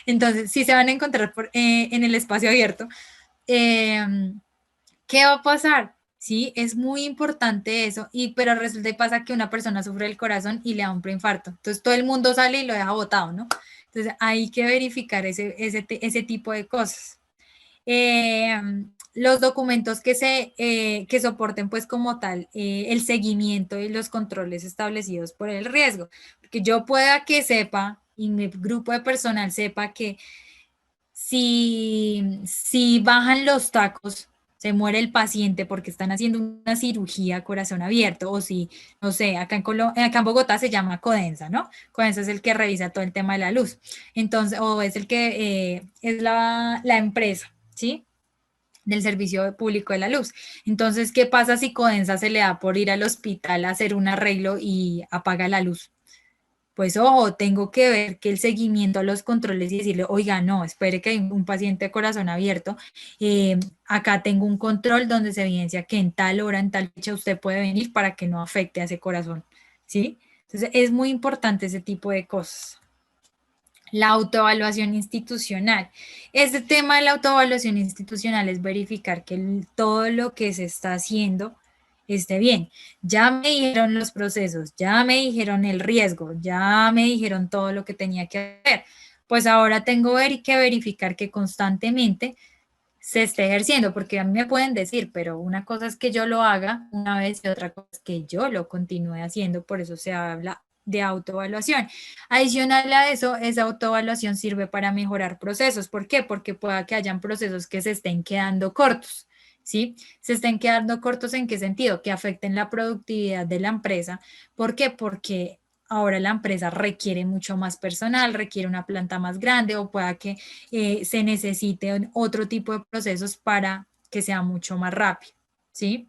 Entonces, si se van a encontrar en el espacio abierto, ¿qué va a pasar? Sí, es muy importante eso, pero resulta y pasa que una persona sufre el corazón y le da un preinfarto. Entonces todo el mundo sale y lo deja botado, ¿no? Entonces hay que verificar ese tipo de cosas. Los documentos que soporten pues como tal el seguimiento y los controles establecidos por el riesgo. Porque yo pueda que sepa y mi grupo de personal sepa que si bajan los tacos, se muere el paciente porque están haciendo una cirugía a corazón abierto, o si, no sé, acá en Bogotá se llama Codensa, ¿no? Codensa es el que revisa todo el tema de la luz. Entonces, o es el que es la empresa, ¿sí? Del servicio público de la luz. Entonces, ¿qué pasa si Codensa se le da por ir al hospital a hacer un arreglo y apaga la luz? Pues ojo, tengo que ver que el seguimiento a los controles y decirle, oiga, no, espere que hay un paciente de corazón abierto, acá tengo un control donde se evidencia que en tal hora, en tal fecha usted puede venir para que no afecte a ese corazón, ¿sí? Entonces es muy importante ese tipo de cosas. La autoevaluación institucional. Este tema de la autoevaluación institucional es verificar que todo lo que se está haciendo esté bien. Ya me dijeron los procesos, ya me dijeron el riesgo, ya me dijeron todo lo que tenía que hacer. Pues ahora tengo que verificar que constantemente se esté ejerciendo, porque a mí me pueden decir, pero una cosa es que yo lo haga una vez y otra cosa es que yo lo continúe haciendo, por eso se habla de autoevaluación. Adicional a eso, esa autoevaluación sirve para mejorar procesos. ¿Por qué? Porque pueda que hayan procesos que se estén quedando cortos, ¿sí? Se estén quedando cortos ¿en qué sentido? Que afecten la productividad de la empresa. ¿Por qué? Porque ahora la empresa requiere mucho más personal, requiere una planta más grande o pueda que se necesite otro tipo de procesos para que sea mucho más rápido, ¿sí?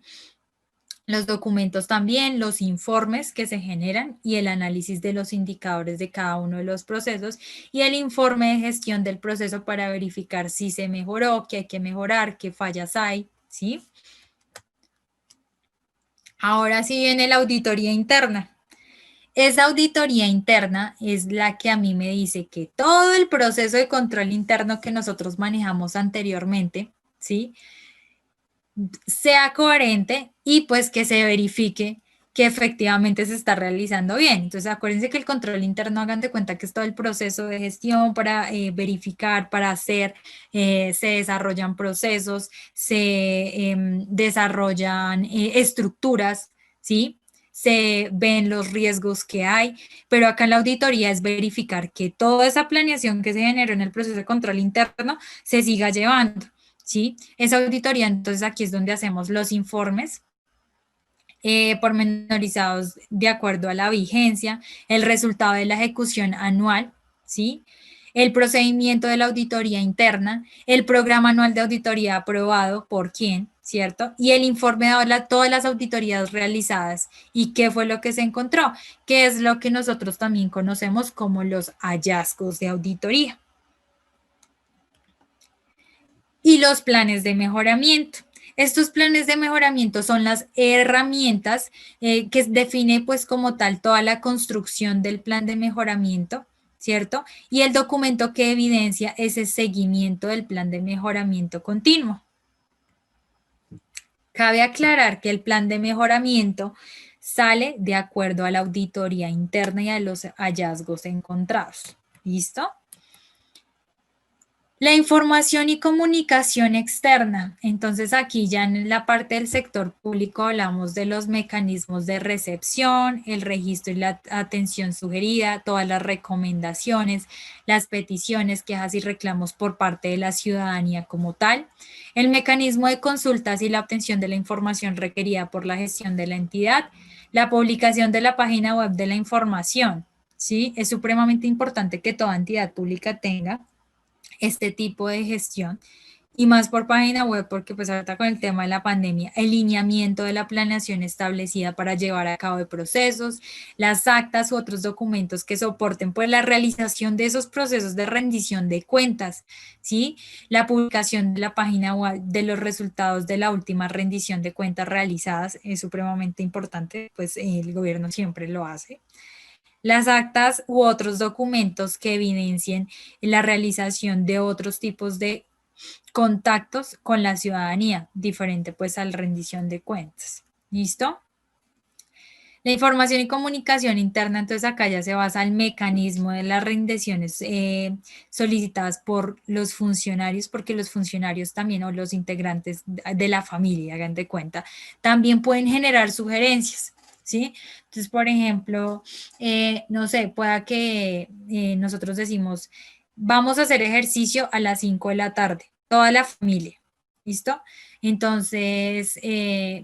Los documentos también, los informes que se generan y el análisis de los indicadores de cada uno de los procesos y el informe de gestión del proceso para verificar si se mejoró, qué hay que mejorar, qué fallas hay, ¿sí? Ahora sí viene la auditoría interna. Esa auditoría interna es la que a mí me dice que todo el proceso de control interno que nosotros manejamos anteriormente, ¿sí? Sea coherente y pues que se verifique que efectivamente se está realizando bien. Entonces, acuérdense que el control interno, hagan de cuenta que es todo el proceso de gestión para verificar, para hacer, se desarrollan procesos, se desarrollan estructuras, ¿sí? Se ven los riesgos que hay, pero acá en la auditoría es verificar que toda esa planeación que se generó en el proceso de control interno se siga llevando, ¿sí? Esa auditoría, entonces aquí es donde hacemos los informes pormenorizados de acuerdo a la vigencia, el resultado de la ejecución anual, ¿sí? El procedimiento de la auditoría interna, el programa anual de auditoría aprobado por quién, ¿cierto? Y el informe de todas las auditorías realizadas y qué fue lo que se encontró, que es lo que nosotros también conocemos como los hallazgos de auditoría. Y los planes de mejoramiento. Estos planes de mejoramiento son las herramientas que define pues como tal toda la construcción del plan de mejoramiento, ¿cierto? Y el documento que evidencia ese seguimiento del plan de mejoramiento continuo. Cabe aclarar que el plan de mejoramiento sale de acuerdo a la auditoría interna y a los hallazgos encontrados. ¿Listo? La información y comunicación externa. Entonces aquí ya en la parte del sector público hablamos de los mecanismos de recepción, el registro y la atención sugerida, todas las recomendaciones, las peticiones, quejas y reclamos por parte de la ciudadanía como tal, el mecanismo de consultas y la obtención de la información requerida por la gestión de la entidad, la publicación de la página web de la información. ¿Sí? Es supremamente importante que toda entidad pública tenga este tipo de gestión y más por página web porque pues ahorita con el tema de la pandemia, el lineamiento de la planeación establecida para llevar a cabo de procesos, las actas u otros documentos que soporten pues la realización de esos procesos de rendición de cuentas, ¿sí? La publicación de la página web de los resultados de la última rendición de cuentas realizadas es supremamente importante, pues el gobierno siempre lo hace. Las actas u otros documentos que evidencien la realización de otros tipos de contactos con la ciudadanía, diferente pues a la rendición de cuentas. ¿Listo? La información y comunicación interna, entonces acá ya se basa el mecanismo de las rendiciones solicitadas por los funcionarios, porque los funcionarios también o los integrantes de la familia, hagan de cuenta, también pueden generar sugerencias. ¿Sí? Entonces, por ejemplo, no sé, pueda que nosotros decimos, vamos a hacer ejercicio a las 5 de la tarde, toda la familia, ¿Listo? Entonces,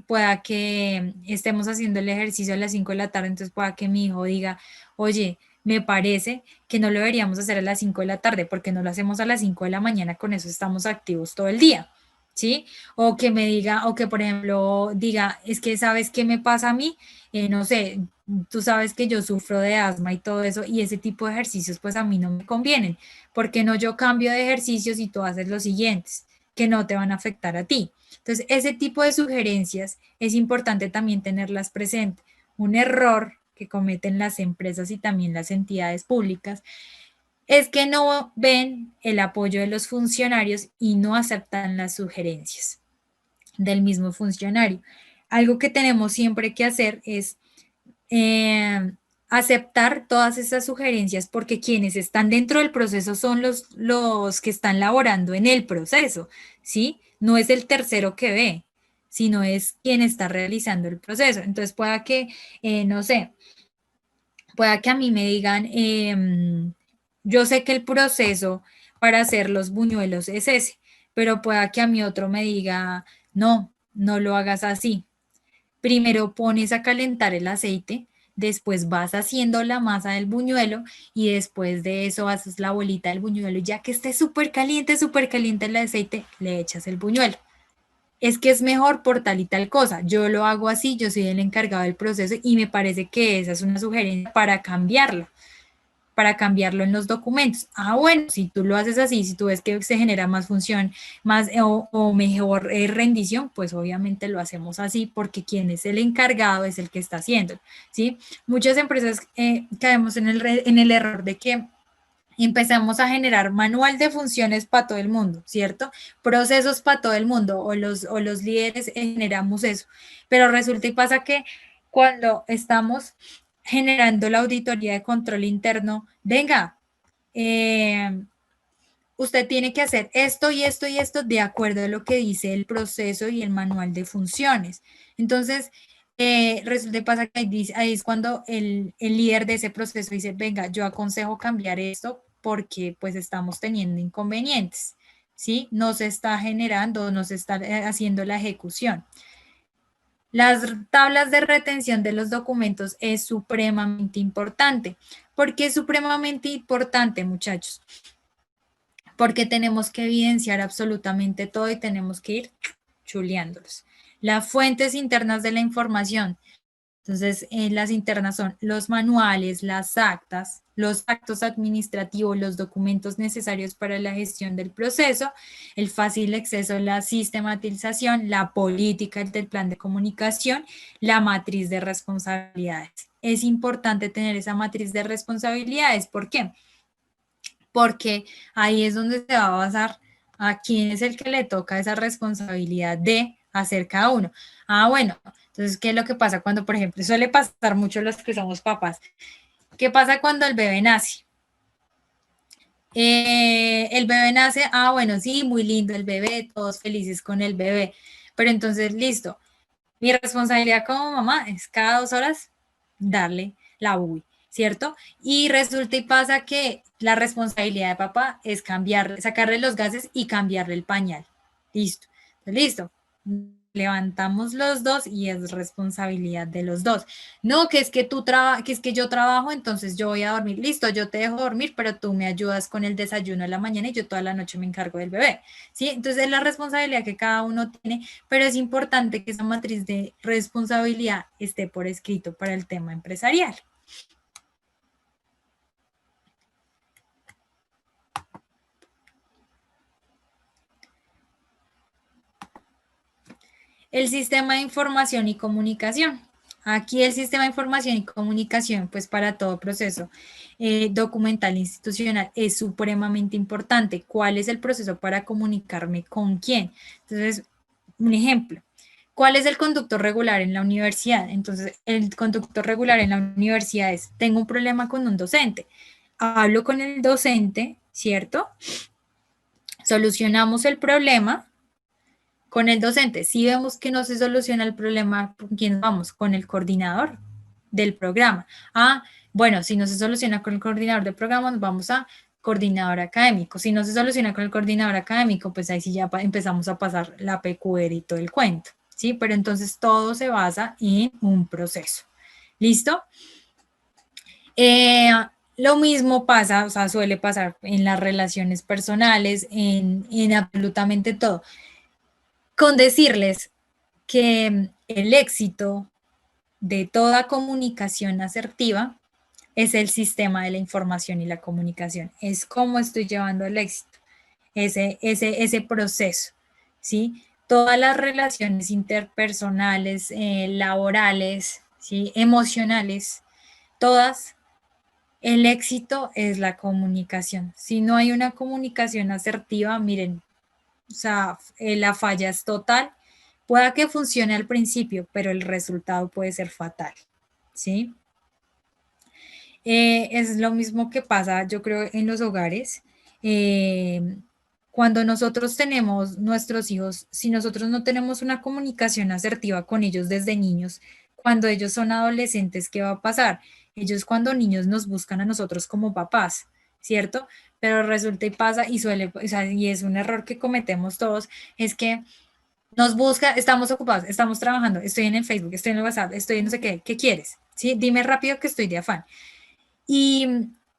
pueda que estemos haciendo el ejercicio a las 5 de la tarde, entonces pueda que mi hijo diga, oye, me parece que no lo deberíamos hacer a las 5 de la tarde, porque no lo hacemos a las 5 de la mañana, con eso estamos activos todo el día, ¿sí? O que me diga, o que por ejemplo diga, es que ¿sabes qué me pasa a mí? No sé, tú sabes que yo sufro de asma y todo eso, y ese tipo de ejercicios pues a mí no me convienen, porque no yo cambio de ejercicios y tú haces los siguientes que no te van a afectar a ti. Entonces, ese tipo de sugerencias es importante también tenerlas presentes. Un error que cometen las empresas y también las entidades públicas es que no ven el apoyo de los funcionarios y no aceptan las sugerencias del mismo funcionario. Algo que tenemos siempre que hacer es eh, aceptar todas esas sugerencias porque quienes están dentro del proceso son los que están laborando en el proceso, ¿sí? No es el tercero que ve, sino es quien está realizando el proceso. Entonces pueda que, no sé, pueda que a mí me digan, yo sé que el proceso para hacer los buñuelos es ese, pero pueda que a mí otro me diga, no, no lo hagas así. Primero pones a calentar el aceite, después vas haciendo la masa del buñuelo y después de eso haces la bolita del buñuelo y ya que esté súper caliente el aceite, le echas el buñuelo. Es que es mejor por tal y tal cosa. Yo lo hago así, yo soy el encargado del proceso y me parece que esa es una sugerencia para cambiarlo en los documentos. Ah, bueno, si tú lo haces así, si tú ves que se genera más función, más o mejor rendición, pues obviamente lo hacemos así porque quien es el encargado es el que está haciendo, ¿sí? Muchas empresas caemos en el error de que empezamos a generar manual de funciones para todo el mundo, ¿cierto? Procesos para todo el mundo o los líderes generamos eso, pero resulta y pasa que cuando estamos generando la auditoría de control interno, venga, usted tiene que hacer esto y esto y esto de acuerdo a lo que dice el proceso y el manual de funciones. Entonces, resulta y pasa que ahí es cuando el líder de ese proceso dice, venga, yo aconsejo cambiar esto porque pues estamos teniendo inconvenientes, ¿sí? No se está generando, no se está haciendo la ejecución. Las tablas de retención de los documentos es supremamente importante. ¿Por qué es supremamente importante, muchachos? Porque tenemos que evidenciar absolutamente todo y tenemos que ir chuleándolos. Las fuentes internas de la información. Entonces, las internas son los manuales, las actas, los actos administrativos, los documentos necesarios para la gestión del proceso, el fácil acceso a la sistematización, la política del plan de comunicación, la matriz de responsabilidades. Es importante tener esa matriz de responsabilidades. ¿Por qué? Porque ahí es donde se va a basar a quién es el que le toca esa responsabilidad de hacer cada uno. Ah, bueno, entonces, ¿qué es lo que pasa cuando, por ejemplo, suele pasar mucho los que somos papás? ¿Qué pasa cuando el bebé nace? El bebé nace, ah, bueno, sí, muy lindo el bebé, todos felices con el bebé, pero entonces, listo, mi responsabilidad como mamá es cada 2 horas darle la UBI, ¿cierto? Y resulta y pasa que la responsabilidad de papá es cambiarle, sacarle los gases y cambiarle el pañal. Listo. Listo. Levantamos los dos y es responsabilidad de los dos. No, que es que que es que yo trabajo, entonces yo voy a dormir. Listo, yo te dejo dormir, pero tú me ayudas con el desayuno de la mañana y yo toda la noche me encargo del bebé. ¿Sí? Entonces es la responsabilidad que cada uno tiene, pero es importante que esa matriz de responsabilidad esté por escrito para el tema empresarial. El sistema de información y comunicación. Aquí el sistema de información y comunicación, pues para todo proceso documental institucional es supremamente importante. ¿Cuál es el proceso para comunicarme con quién? Entonces, un ejemplo. ¿Cuál es el conducto regular en la universidad? Entonces, el conducto regular en la universidad es, tengo un problema con un docente. Hablo con el docente, ¿cierto? Solucionamos el problema con el docente. Si vemos que no se soluciona el problema, ¿con quién vamos? Con el coordinador del programa. Ah, bueno, si no se soluciona con el coordinador del programa, nos vamos a coordinador académico. Si no se soluciona con el coordinador académico, pues ahí sí ya empezamos a pasar la PQR y todo el cuento, ¿sí? Pero entonces todo se basa en un proceso. ¿Listo? Lo mismo pasa, o sea, suele pasar en las relaciones personales, en absolutamente todo. Con decirles que el éxito de toda comunicación asertiva es el sistema de la información y la comunicación. Es cómo estoy llevando el éxito, ese proceso, ¿sí? Todas las relaciones interpersonales, laborales, ¿sí? Emocionales, todas, el éxito es la comunicación. Si no hay una comunicación asertiva, miren, o sea, la falla es total. Pueda que funcione al principio, pero el resultado puede ser fatal, ¿sí? Es lo mismo que pasa, yo creo, en los hogares. Cuando nosotros tenemos nuestros hijos, si nosotros no tenemos una comunicación asertiva con ellos desde niños, cuando ellos son adolescentes, ¿qué va a pasar? Ellos cuando niños nos buscan a nosotros como papás, ¿cierto? Pero resulta y pasa y suele, o sea, y es un error que cometemos todos, es que nos busca, estamos ocupados, estamos trabajando, estoy en el Facebook, estoy en el WhatsApp, estoy en no sé qué quieres? ¿Sí? Dime rápido que estoy de afán. Y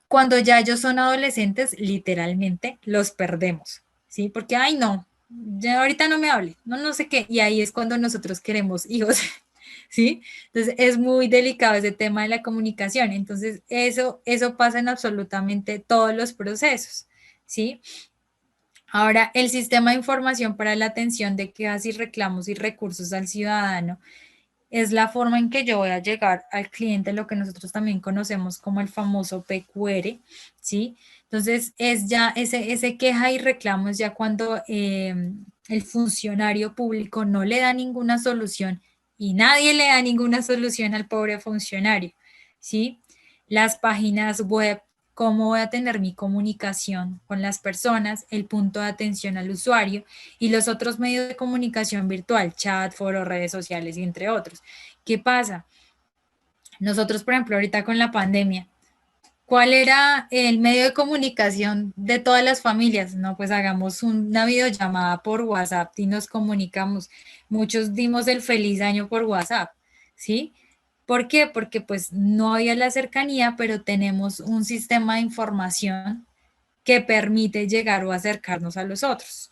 cuando ya ellos son adolescentes, literalmente los perdemos, ¿sí? Porque, ay, no, ya ahorita no me hable, no, no sé qué. Y ahí es cuando nosotros queremos hijos, ¿sí? Entonces, es muy delicado ese tema de la comunicación. Entonces, eso pasa en absolutamente todos los procesos, ¿sí? Ahora, el sistema de información para la atención de quejas y reclamos y recursos al ciudadano es la forma en que yo voy a llegar al cliente, lo que nosotros también conocemos como el famoso PQR, ¿sí? Entonces, es ya ese queja y reclamo es ya cuando el funcionario público no le da ninguna solución y nadie le da ninguna solución al pobre funcionario, ¿sí? Las páginas web, cómo voy a tener mi comunicación con las personas, el punto de atención al usuario y los otros medios de comunicación virtual, chat, foros, redes sociales y entre otros. ¿Qué pasa? Nosotros, por ejemplo, ahorita con la pandemia, ¿cuál era el medio de comunicación de todas las familias? No, pues hagamos una videollamada por WhatsApp y nos comunicamos. Muchos dimos el feliz año por WhatsApp, ¿sí? ¿Por qué? Porque pues no había la cercanía, pero tenemos un sistema de información que permite llegar o acercarnos a los otros.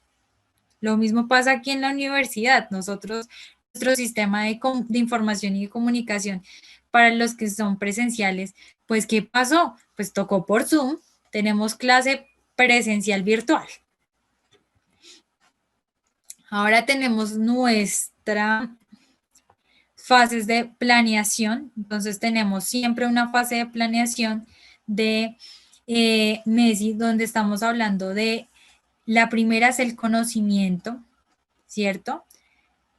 Lo mismo pasa aquí en la universidad. Nosotros, nuestro sistema de información y de comunicación para los que son presenciales, pues ¿qué pasó? Pues tocó por Zoom, tenemos clase presencial virtual. Ahora tenemos nuestra fases de planeación, entonces tenemos siempre una fase de planeación de Messi, donde estamos hablando de, la primera es el conocimiento, ¿cierto?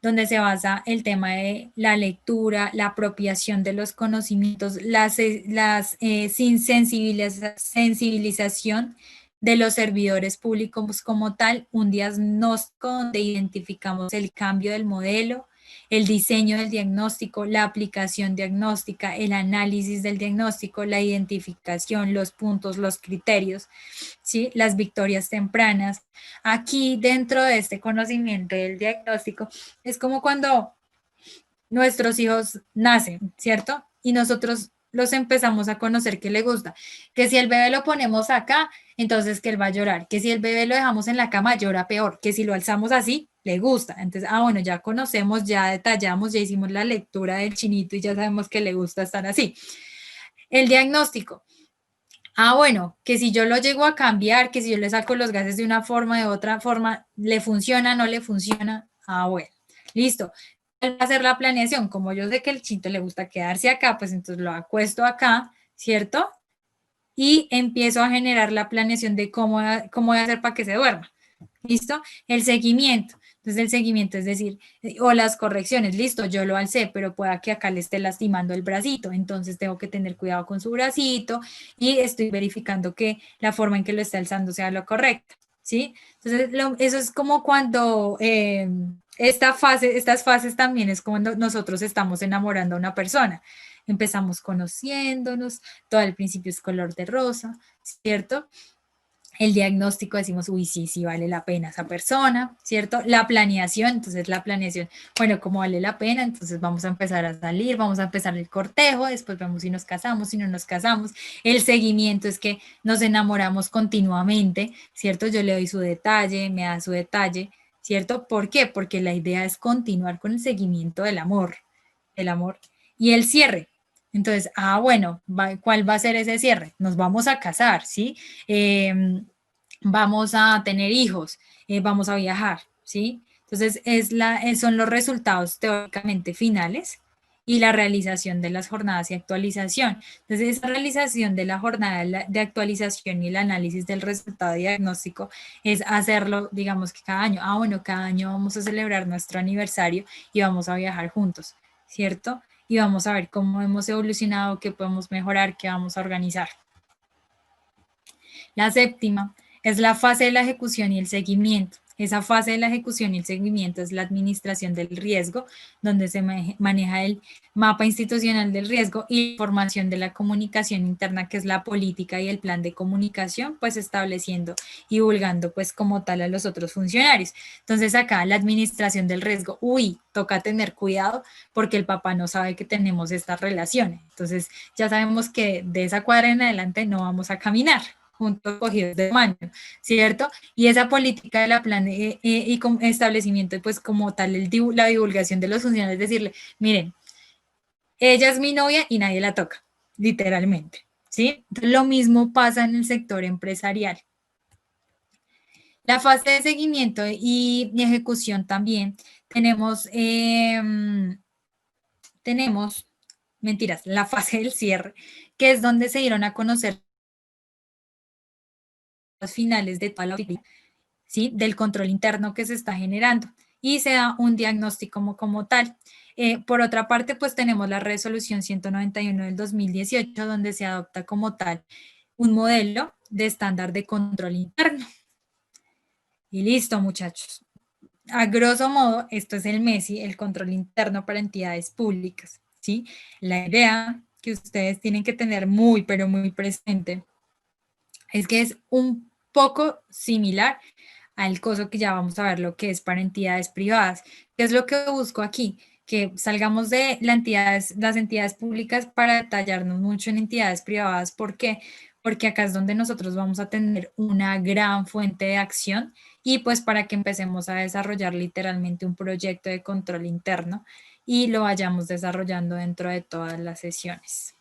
Donde se basa el tema de la lectura, la apropiación de los conocimientos, sin sensibilización de los servidores públicos como tal, un diagnóstico donde identificamos el cambio del modelo, el diseño del diagnóstico, la aplicación diagnóstica, el análisis del diagnóstico, la identificación, los puntos, los criterios, ¿sí? Las victorias tempranas. Aquí dentro de este conocimiento del diagnóstico es como cuando nuestros hijos nacen, ¿cierto? Y nosotros los empezamos a conocer que le gusta. Que si el bebé lo ponemos acá, entonces que él va a llorar. Que si el bebé lo dejamos en la cama, llora peor. Que si lo alzamos así, le gusta. Entonces, bueno, ya conocemos, ya detallamos, ya hicimos la lectura del chinito y ya sabemos que le gusta estar así. El diagnóstico. Bueno, que si yo lo llego a cambiar, que si yo le saco los gases de una forma, de otra forma, ¿le funciona, no le funciona? Bueno, listo. Va a hacer la planeación. Como yo sé que el chito le gusta quedarse acá, pues entonces lo acuesto acá, ¿cierto? Y empiezo a generar la planeación de cómo voy a hacer para que se duerma. ¿Listo? El seguimiento. Entonces el seguimiento es decir, o las correcciones, listo, yo lo alcé, pero pueda que acá le esté lastimando el bracito, entonces tengo que tener cuidado con su bracito y estoy verificando que la forma en que lo está alzando sea lo correcto, ¿sí? Entonces eso es como cuando estas fases también es cuando nosotros estamos enamorando a una persona. Empezamos conociéndonos, todo al principio es color de rosa, ¿cierto? El diagnóstico decimos, uy, sí, sí vale la pena esa persona, ¿cierto? La planeación, entonces la planeación, bueno, como vale la pena, entonces vamos a empezar a salir, vamos a empezar el cortejo, después vemos si nos casamos, si no nos casamos. El seguimiento es que nos enamoramos continuamente, ¿cierto? Yo le doy su detalle, me da su detalle, ¿cierto? ¿Por qué? Porque la idea es continuar con el seguimiento del amor, el amor. Y el cierre. Entonces, bueno, ¿cuál va a ser ese cierre? Nos vamos a casar, ¿sí? Vamos a tener hijos, vamos a viajar, ¿sí? Entonces, son los resultados teóricamente finales y la realización de las jornadas y actualización. Entonces, esa realización de la jornada de actualización y el análisis del resultado diagnóstico es hacerlo, digamos que cada año. Bueno, cada año vamos a celebrar nuestro aniversario y vamos a viajar juntos, ¿cierto? Y vamos a ver cómo hemos evolucionado, qué podemos mejorar, qué vamos a organizar. La séptima es la fase de la ejecución y el seguimiento. Esa fase de la ejecución y el seguimiento es la administración del riesgo, donde se maneja el mapa institucional del riesgo y formación de la comunicación interna, que es la política y el plan de comunicación, pues estableciendo y divulgando pues como tal a los otros funcionarios. Entonces acá la administración del riesgo, toca tener cuidado porque el papá no sabe que tenemos estas relaciones. Entonces ya sabemos que de esa cuadra en adelante no vamos a caminar juntos cogidos de mano, ¿cierto? Y esa política de la plan y establecimiento, pues como tal, la divulgación de los funcionarios, decirle, miren, ella es mi novia y nadie la toca, literalmente, ¿sí? Entonces, lo mismo pasa en el sector empresarial. La fase de seguimiento y ejecución también tenemos, la fase del cierre, que es donde se dieron a conocer finales de toda la auditoría, ¿sí? Del control interno que se está generando y se da un diagnóstico como tal. Por otra parte, pues tenemos la resolución 191 del 2018, donde se adopta como tal un modelo de estándar de control interno. Y listo, muchachos. A grosso modo, esto es el MESI, el control interno para entidades públicas, ¿sí? La idea que ustedes tienen que tener muy, pero muy presente es que es un poco similar al coso que ya vamos a ver lo que es para entidades privadas. ¿Qué es lo que busco aquí? Que salgamos de las entidades públicas para detallarnos mucho en entidades privadas. ¿Por qué? Porque acá es donde nosotros vamos a tener una gran fuente de acción y pues para que empecemos a desarrollar literalmente un proyecto de control interno y lo vayamos desarrollando dentro de todas las sesiones.